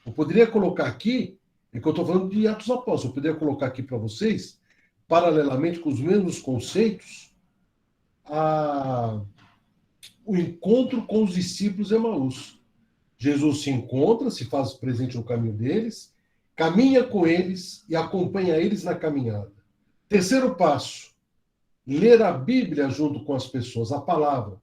Eu poderia colocar aqui, é que eu estou falando de Atos Apóstolos, eu poderia colocar aqui para vocês, paralelamente com os mesmos conceitos, o encontro com os discípulos de Emaús. Jesus se encontra, se faz presente no caminho deles, caminha com eles e acompanha eles na caminhada. Terceiro passo, ler a Bíblia junto com as pessoas, a palavra.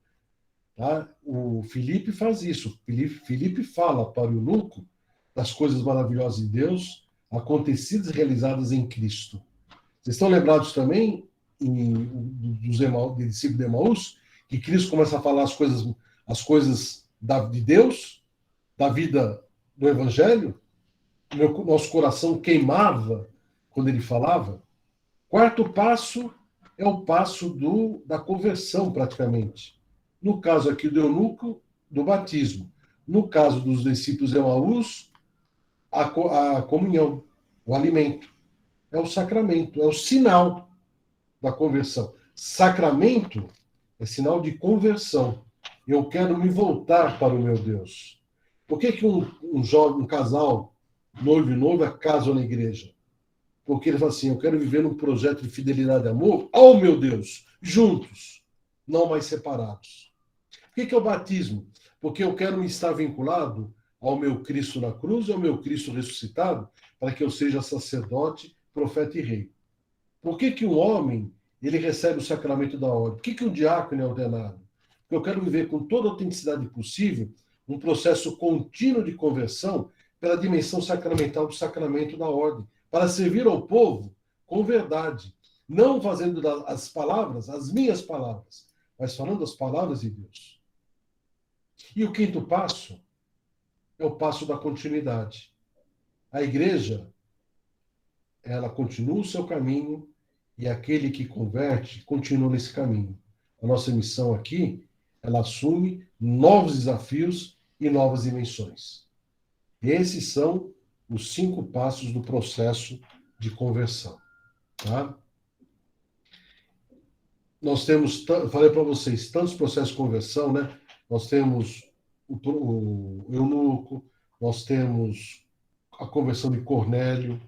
Tá? O Filipe faz isso. Filipe fala para o eunuco das coisas maravilhosas de Deus, acontecidas e realizadas em Cristo. Vocês estão lembrados também dos discípulos de Emaús, que Cristo começa a falar as coisas de Deus, da vida do Evangelho? Nosso coração queimava quando ele falava. Quarto passo é o passo da conversão, praticamente. No caso aqui do eunuco, do batismo. No caso dos discípulos de Emaús, a comunhão, o alimento. É o sacramento, é o sinal da conversão. Sacramento é sinal de conversão. Eu quero me voltar para o meu Deus. Por que um casal, noivo e noiva, casam na igreja? Porque ele fala assim, eu quero viver num projeto de fidelidade e amor ao meu Deus, juntos, não mais separados. Por que é o batismo? Porque eu quero me estar vinculado ao meu Cristo na cruz e ao meu Cristo ressuscitado, para que eu seja sacerdote, profeta e rei. Por que um homem ele recebe o sacramento da ordem? Por que um diácono é ordenado? Porque eu quero viver com toda a autenticidade possível um processo contínuo de conversão pela dimensão sacramental do sacramento da ordem, para servir ao povo com verdade, não fazendo as palavras, as minhas palavras, mas falando as palavras de Deus. E o quinto passo é o passo da continuidade. A igreja, ela continua o seu caminho e aquele que converte continua nesse caminho. A nossa missão aqui, ela assume novos desafios e novas dimensões. Esses são os 5 passos do processo de conversão. Tá? Nós temos, falei para vocês, tantos processos de conversão, né? Nós temos o eunuco, nós temos a conversão de Cornélio,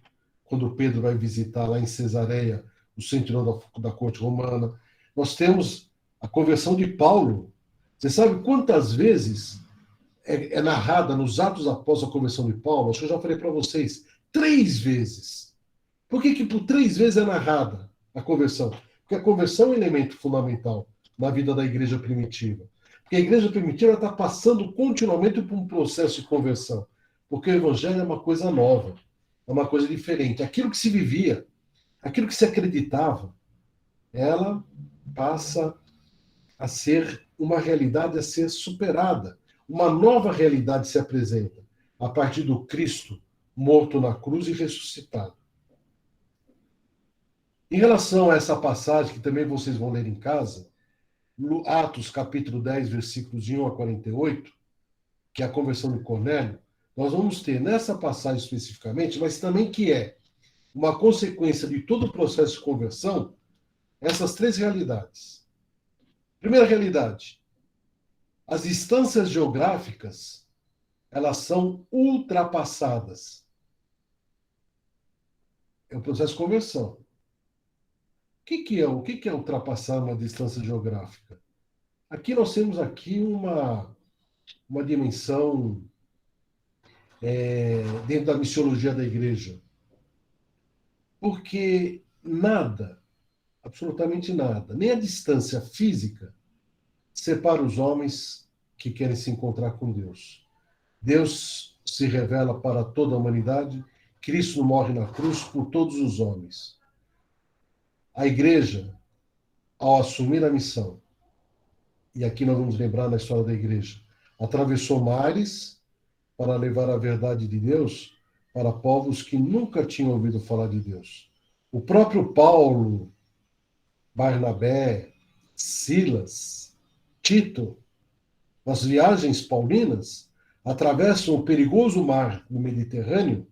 quando Pedro vai visitar lá em Cesareia o centurião da corte romana. Nós temos a conversão de Paulo. Você sabe quantas vezes é narrada nos Atos após a conversão de Paulo? Acho que eu já falei para vocês. 3 vezes. Por que por 3 vezes é narrada a conversão? Porque a conversão é um elemento fundamental na vida da igreja primitiva. Porque a igreja primitiva está passando continuamente por um processo de conversão. Porque o evangelho é uma coisa nova, é uma coisa diferente. Aquilo que se vivia, aquilo que se acreditava, ela passa a ser uma realidade a ser superada. Uma nova realidade se apresenta a partir do Cristo morto na cruz e ressuscitado. Em relação a essa passagem, que também vocês vão ler em casa, no Atos capítulo 10, versículos de 1 a 48, que é a conversão de Cornélio, nós vamos ter nessa passagem especificamente, mas também que é uma consequência de todo o processo de conversão, essas 3 realidades. Primeira realidade, as distâncias geográficas, elas são ultrapassadas. É o processo de conversão. O que é ultrapassar uma distância geográfica? Aqui nós temos uma dimensão dentro da missiologia da igreja. Porque nada, absolutamente nada, nem a distância física separa os homens que querem se encontrar com Deus. Deus se revela para toda a humanidade, Cristo morre na cruz por todos os homens. A igreja, ao assumir a missão, e aqui nós vamos lembrar na história da igreja, atravessou mares para levar a verdade de Deus para povos que nunca tinham ouvido falar de Deus. O próprio Paulo, Barnabé, Silas, Tito, nas viagens paulinas, atravessam o perigoso mar do Mediterrâneo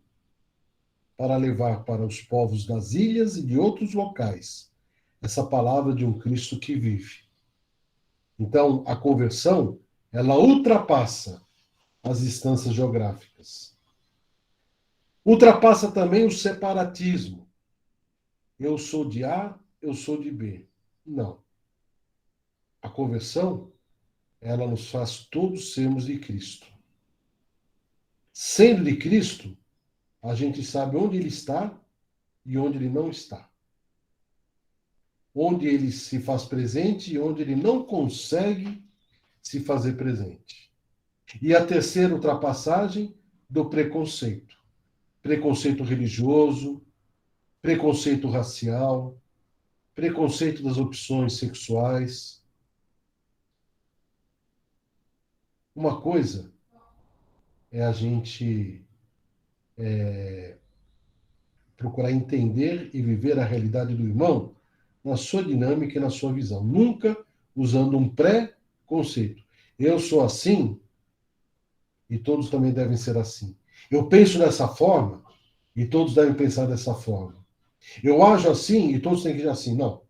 para levar para os povos das ilhas e de outros locais essa palavra de um Cristo que vive. Então, a conversão, ela ultrapassa as distâncias geográficas. Ultrapassa também o separatismo. Eu sou de A, eu sou de B. Não. A conversão, ela nos faz todos sermos de Cristo. Sendo de Cristo, a gente sabe onde ele está e onde ele não está. Onde ele se faz presente e onde ele não consegue se fazer presente. E a terceira ultrapassagem, do preconceito. Preconceito religioso, preconceito racial, preconceito das opções sexuais. Uma coisa é a gente procurar entender e viver a realidade do irmão na sua dinâmica e na sua visão, nunca usando um pré-conceito. Eu sou assim e todos também devem ser assim. Eu penso dessa forma e todos devem pensar dessa forma. Eu ajo assim e todos têm que agir assim. Não.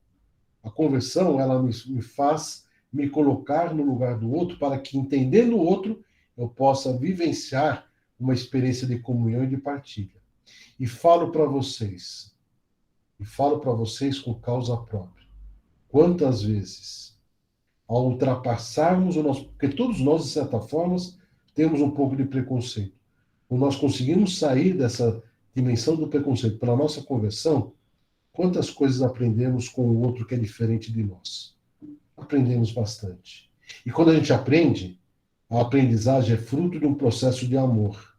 A conversão, ela me faz me colocar no lugar do outro para que, entendendo o outro, eu possa vivenciar uma experiência de comunhão e de partilha. E falo para vocês com causa própria. Quantas vezes, ao ultrapassarmos o nosso... Porque todos nós, de certa forma, temos um pouco de preconceito. Quando nós conseguimos sair dessa dimensão do preconceito pela nossa conversão, quantas coisas aprendemos com o outro que é diferente de nós? Aprendemos bastante. E quando a gente aprende, a aprendizagem é fruto de um processo de amor.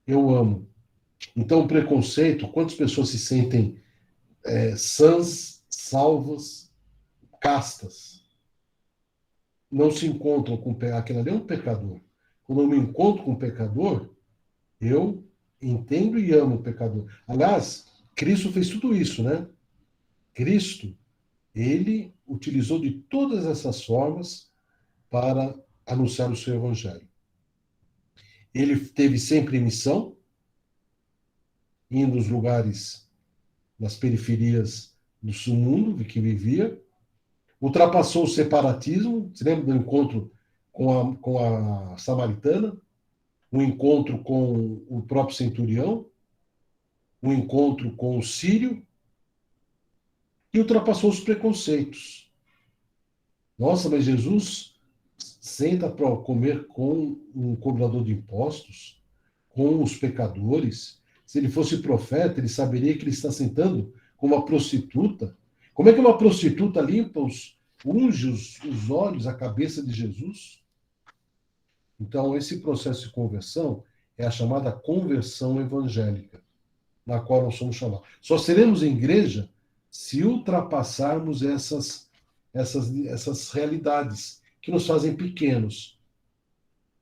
Eu amo. Então, o preconceito, quantas pessoas se sentem sãs, salvas, castas, não se encontram com aquele ali é um pecador. Quando eu me encontro com um pecador, eu entendo e amo o pecador. Aliás, Cristo fez tudo isso, né? Cristo, ele utilizou de todas essas formas para anunciar o seu evangelho. Ele teve sempre missão, indo nos lugares, nas periferias do mundo que vivia, ultrapassou o separatismo. Se lembra do encontro com a samaritana, um encontro com o próprio centurião, um encontro com o sírio, e ultrapassou os preconceitos. Nossa, mas Jesus senta para comer com um cobrador de impostos, com os pecadores. Se ele fosse profeta, ele saberia que ele está sentando com uma prostituta. Como é que uma prostituta limpa unge os olhos, a cabeça de Jesus? Então, esse processo de conversão é a chamada conversão evangélica, na qual nós somos chamados. Só seremos igreja se ultrapassarmos essas realidades que nos fazem pequenos.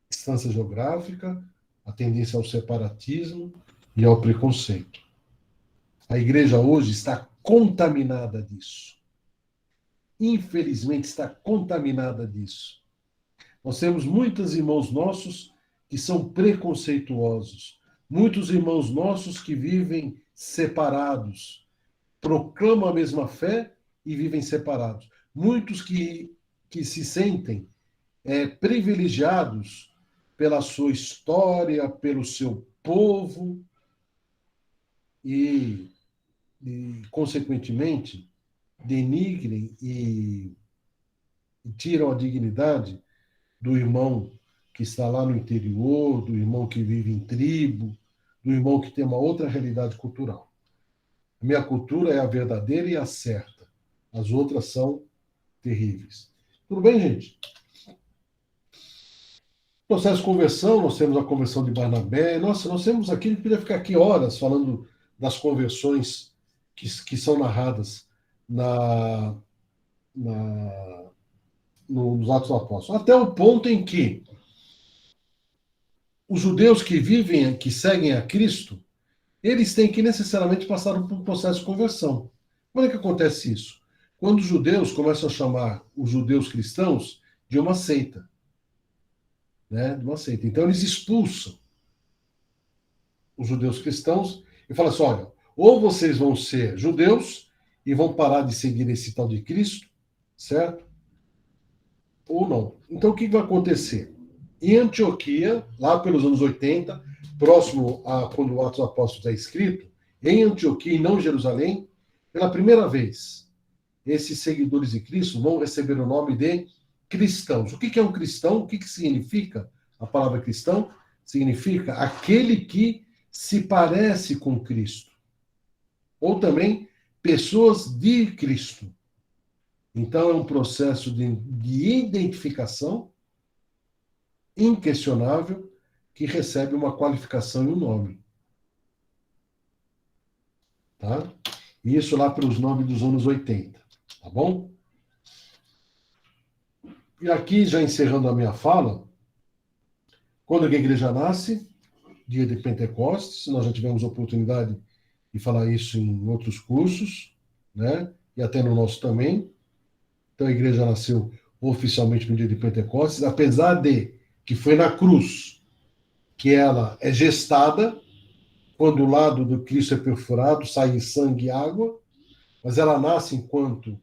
Distância geográfica, a tendência ao separatismo e ao preconceito. A igreja hoje está contaminada disso. Infelizmente, está contaminada disso. Nós temos muitos irmãos nossos que são preconceituosos, muitos irmãos nossos que vivem separados, proclamam a mesma fé e vivem separados. Muitos que se sentem privilegiados pela sua história, pelo seu povo e consequentemente, denigrem e tiram a dignidade do irmão que está lá no interior, do irmão que vive em tribo, do irmão que tem uma outra realidade cultural. A minha cultura é a verdadeira e a certa. As outras são terríveis. Tudo bem, gente? Processo de conversão, nós temos a conversão de Barnabé. Nossa, nós temos aqui, a gente podia ficar aqui horas falando das conversões que são narradas nos Atos dos Apóstolos. Até o ponto em que os judeus que vivem, que seguem a Cristo, eles têm que necessariamente passar por um processo de conversão. Como é que acontece isso? Quando os judeus começam a chamar os judeus cristãos de uma seita. Né? De uma seita. Então eles expulsam os judeus cristãos e falam assim, olha, ou vocês vão ser judeus e vão parar de seguir esse tal de Cristo, certo? Ou não. Então o que vai acontecer? Em Antioquia, lá pelos anos 80, próximo a quando o Atos dos Apóstolos é escrito, em Antioquia e não em Jerusalém, pela primeira vez, esses seguidores de Cristo vão receber o nome de cristãos. O que é um cristão? O que significa a palavra cristão? Significa aquele que se parece com Cristo. Ou também pessoas de Cristo. Então é um processo de identificação inquestionável que recebe uma qualificação e um nome. Tá? Isso lá pelos nomes dos anos 80. Tá bom? E aqui, já encerrando a minha fala, quando a igreja nasce, dia de Pentecostes, nós já tivemos a oportunidade de falar isso em outros cursos, né? E até no nosso também. Então a igreja nasceu oficialmente no dia de Pentecostes, apesar de que foi na cruz que ela é gestada, quando o lado do Cristo é perfurado, sai sangue e água, mas ela nasce enquanto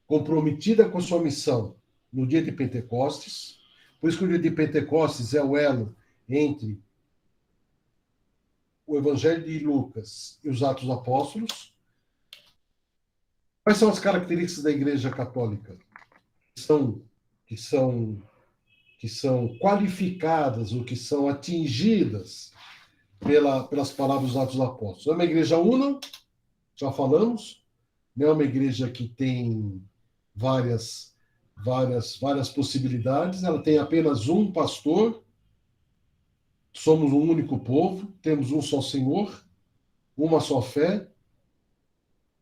comprometida com a sua missão no dia de Pentecostes. Por isso que o dia de Pentecostes é o elo entre o Evangelho de Lucas e os Atos dos Apóstolos. Quais são as características da Igreja Católica? Que são, que são qualificadas ou que são atingidas pelas palavras dos Atos dos Apóstolos. É uma igreja una, já falamos, não é uma igreja que tem várias possibilidades, ela tem apenas um pastor, somos um único povo, temos um só Senhor, uma só fé,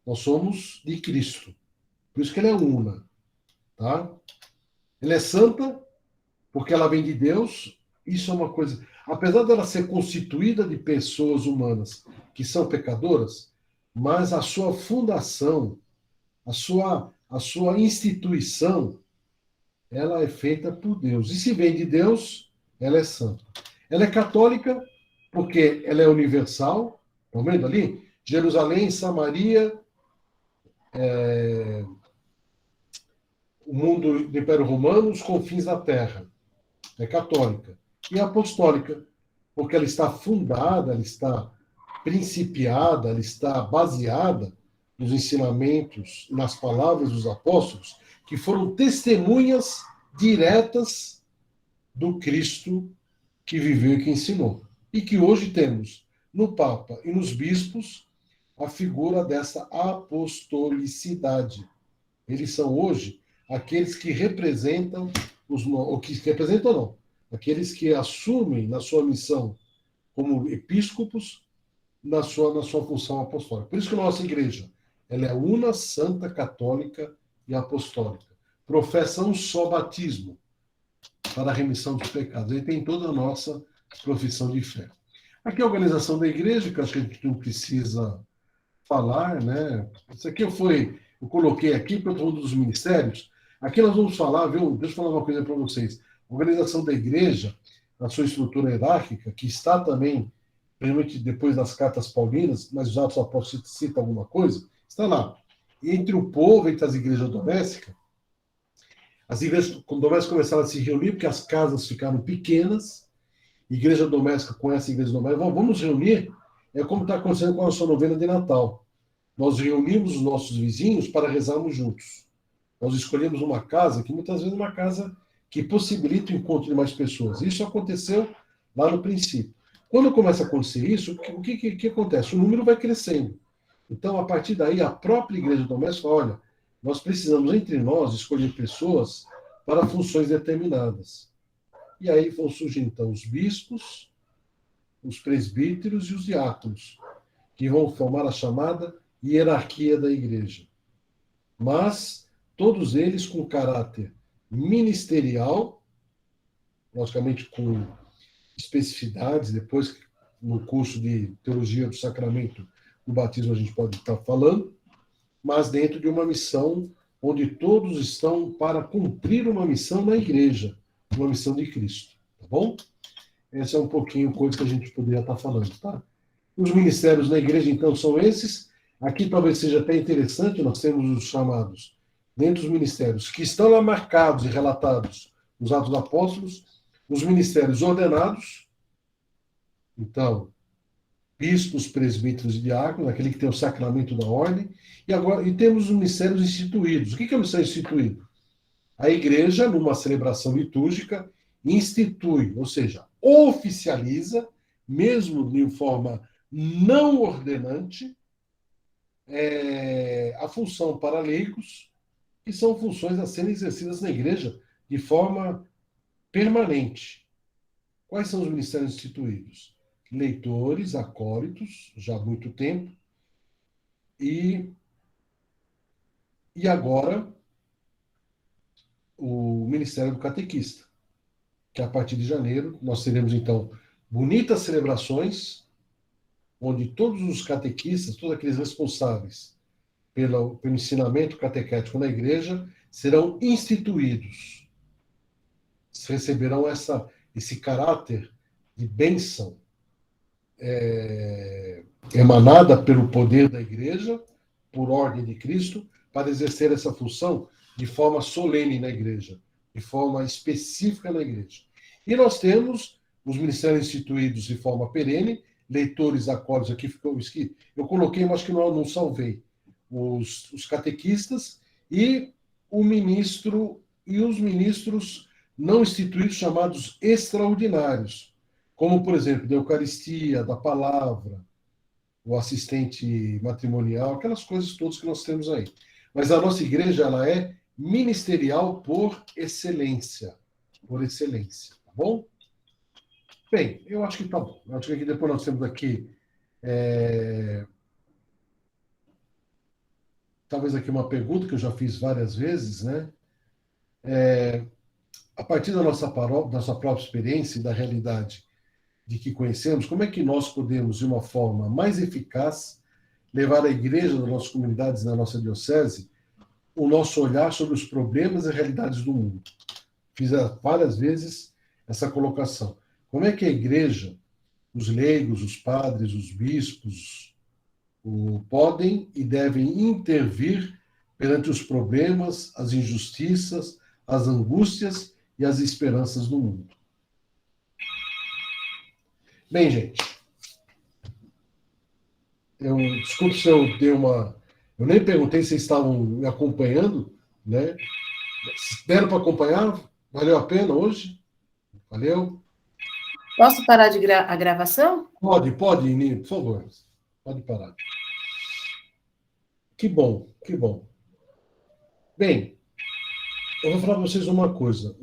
nós somos de Cristo. Por isso que ela é una, tá? Ela é santa porque ela vem de Deus. Isso é uma coisa, apesar dela ser constituída de pessoas humanas que são pecadoras, mas a sua fundação, a sua instituição, ela é feita por Deus. E se vem de Deus, ela é santa. Ela é católica porque ela é universal. Estão vendo ali? Jerusalém, Samaria, o mundo do Império Romano, os confins da terra. É católica. E é apostólica, porque ela está fundada, ela está principiada, ela está baseada nos ensinamentos, nas palavras dos apóstolos, que foram testemunhas diretas do Cristo que viveu e que ensinou. E que hoje temos no Papa e nos bispos a figura dessa apostolicidade. Eles são hoje aqueles que representam ou que representam não, aqueles que assumem na sua missão como episcopos na sua função apostólica. Por isso que a nossa igreja ela é una, santa, católica e apostólica. Professa um só batismo para a remissão dos pecados. Aí tem toda a nossa profissão de fé. Aqui a organização da igreja, que acho que a gente não precisa falar, né? Isso aqui eu coloquei aqui para todo dos ministérios. Aqui nós vamos falar, viu? Deixa eu falar uma coisa para vocês. A organização da igreja, na sua estrutura hierárquica, que está também, principalmente depois das cartas paulinas, mas os Atos Apóstolos citam alguma coisa, está lá. Entre o povo, entre as igrejas domésticas, as igrejas domésticas começaram a se reunir porque as casas ficaram pequenas, igreja doméstica conhece a igreja doméstica, vamos nos reunir, é como está acontecendo com a nossa novena de Natal. Nós reunimos os nossos vizinhos para rezarmos juntos. Nós escolhemos uma casa, que muitas vezes é uma casa que possibilita o encontro de mais pessoas. Isso aconteceu lá no princípio. Quando começa a acontecer isso, o que acontece? O número vai crescendo. Então, a partir daí, a própria igreja doméstica fala, olha, nós precisamos, entre nós, escolher pessoas para funções determinadas. E aí vão surgir, então, os bispos, os presbíteros e os diáconos, que vão formar a chamada hierarquia da igreja. Mas todos eles com caráter ministerial, logicamente com especificidades, depois no curso de teologia do sacramento do batismo a gente pode estar falando, mas dentro de uma missão onde todos estão para cumprir uma missão na igreja, uma missão de Cristo, tá bom? Essa é um pouquinho coisa que a gente poderia estar falando, tá? Os ministérios na igreja, então, são esses. Aqui talvez seja até interessante, nós temos os chamados, dentro dos ministérios, que estão lá marcados e relatados nos Atos dos Apóstolos, os ministérios ordenados, então, bispos, presbíteros e diáconos, aquele que tem o sacramento da ordem, e temos os ministérios instituídos. O que é o ministério instituído? A igreja, numa celebração litúrgica, institui, ou seja, oficializa, mesmo de forma não ordenante, a função para leigos, que são funções a serem exercidas na igreja de forma permanente. Quais são os ministérios instituídos? Leitores, acólitos, já há muito tempo, e agora o Ministério do Catequista, que a partir de janeiro nós teremos, então, bonitas celebrações, onde todos os catequistas, todos aqueles responsáveis pelo ensinamento catequético na igreja, serão instituídos. Receberão esse caráter de bênção emanada pelo poder da igreja, por ordem de Cristo, para exercer essa função de forma solene na igreja, de forma específica na igreja. E nós temos os ministérios instituídos de forma perene, leitores, acólitos, aqui ficou escrito, eu coloquei, mas acho que não salvei, os catequistas e os ministros não instituídos chamados extraordinários, como, por exemplo, da Eucaristia, da Palavra, o assistente matrimonial, aquelas coisas todas que nós temos aí. Mas a nossa igreja, ela é ministerial por excelência. Por excelência, tá bom? Bem, eu acho que tá bom. Eu acho que aqui depois nós temos aqui talvez aqui uma pergunta que eu já fiz várias vezes, né? A partir da nossa própria experiência e da realidade de que conhecemos, como é que nós podemos, de uma forma mais eficaz, levar a igreja das nossas comunidades, na nossa diocese, o nosso olhar sobre os problemas e realidades do mundo? Fiz várias vezes essa colocação. Como é que a igreja, os leigos, os padres, os bispos, podem e devem intervir perante os problemas, as injustiças, as angústias e as esperanças do mundo? Bem, gente, desculpe se eu dei uma... Eu nem perguntei se vocês estavam me acompanhando, né? Deram para acompanhar? Valeu a pena hoje? Valeu? Posso parar a gravação? Pode, Nini, por favor. Pode parar. Que bom, que bom. Bem, eu vou falar para vocês uma coisa.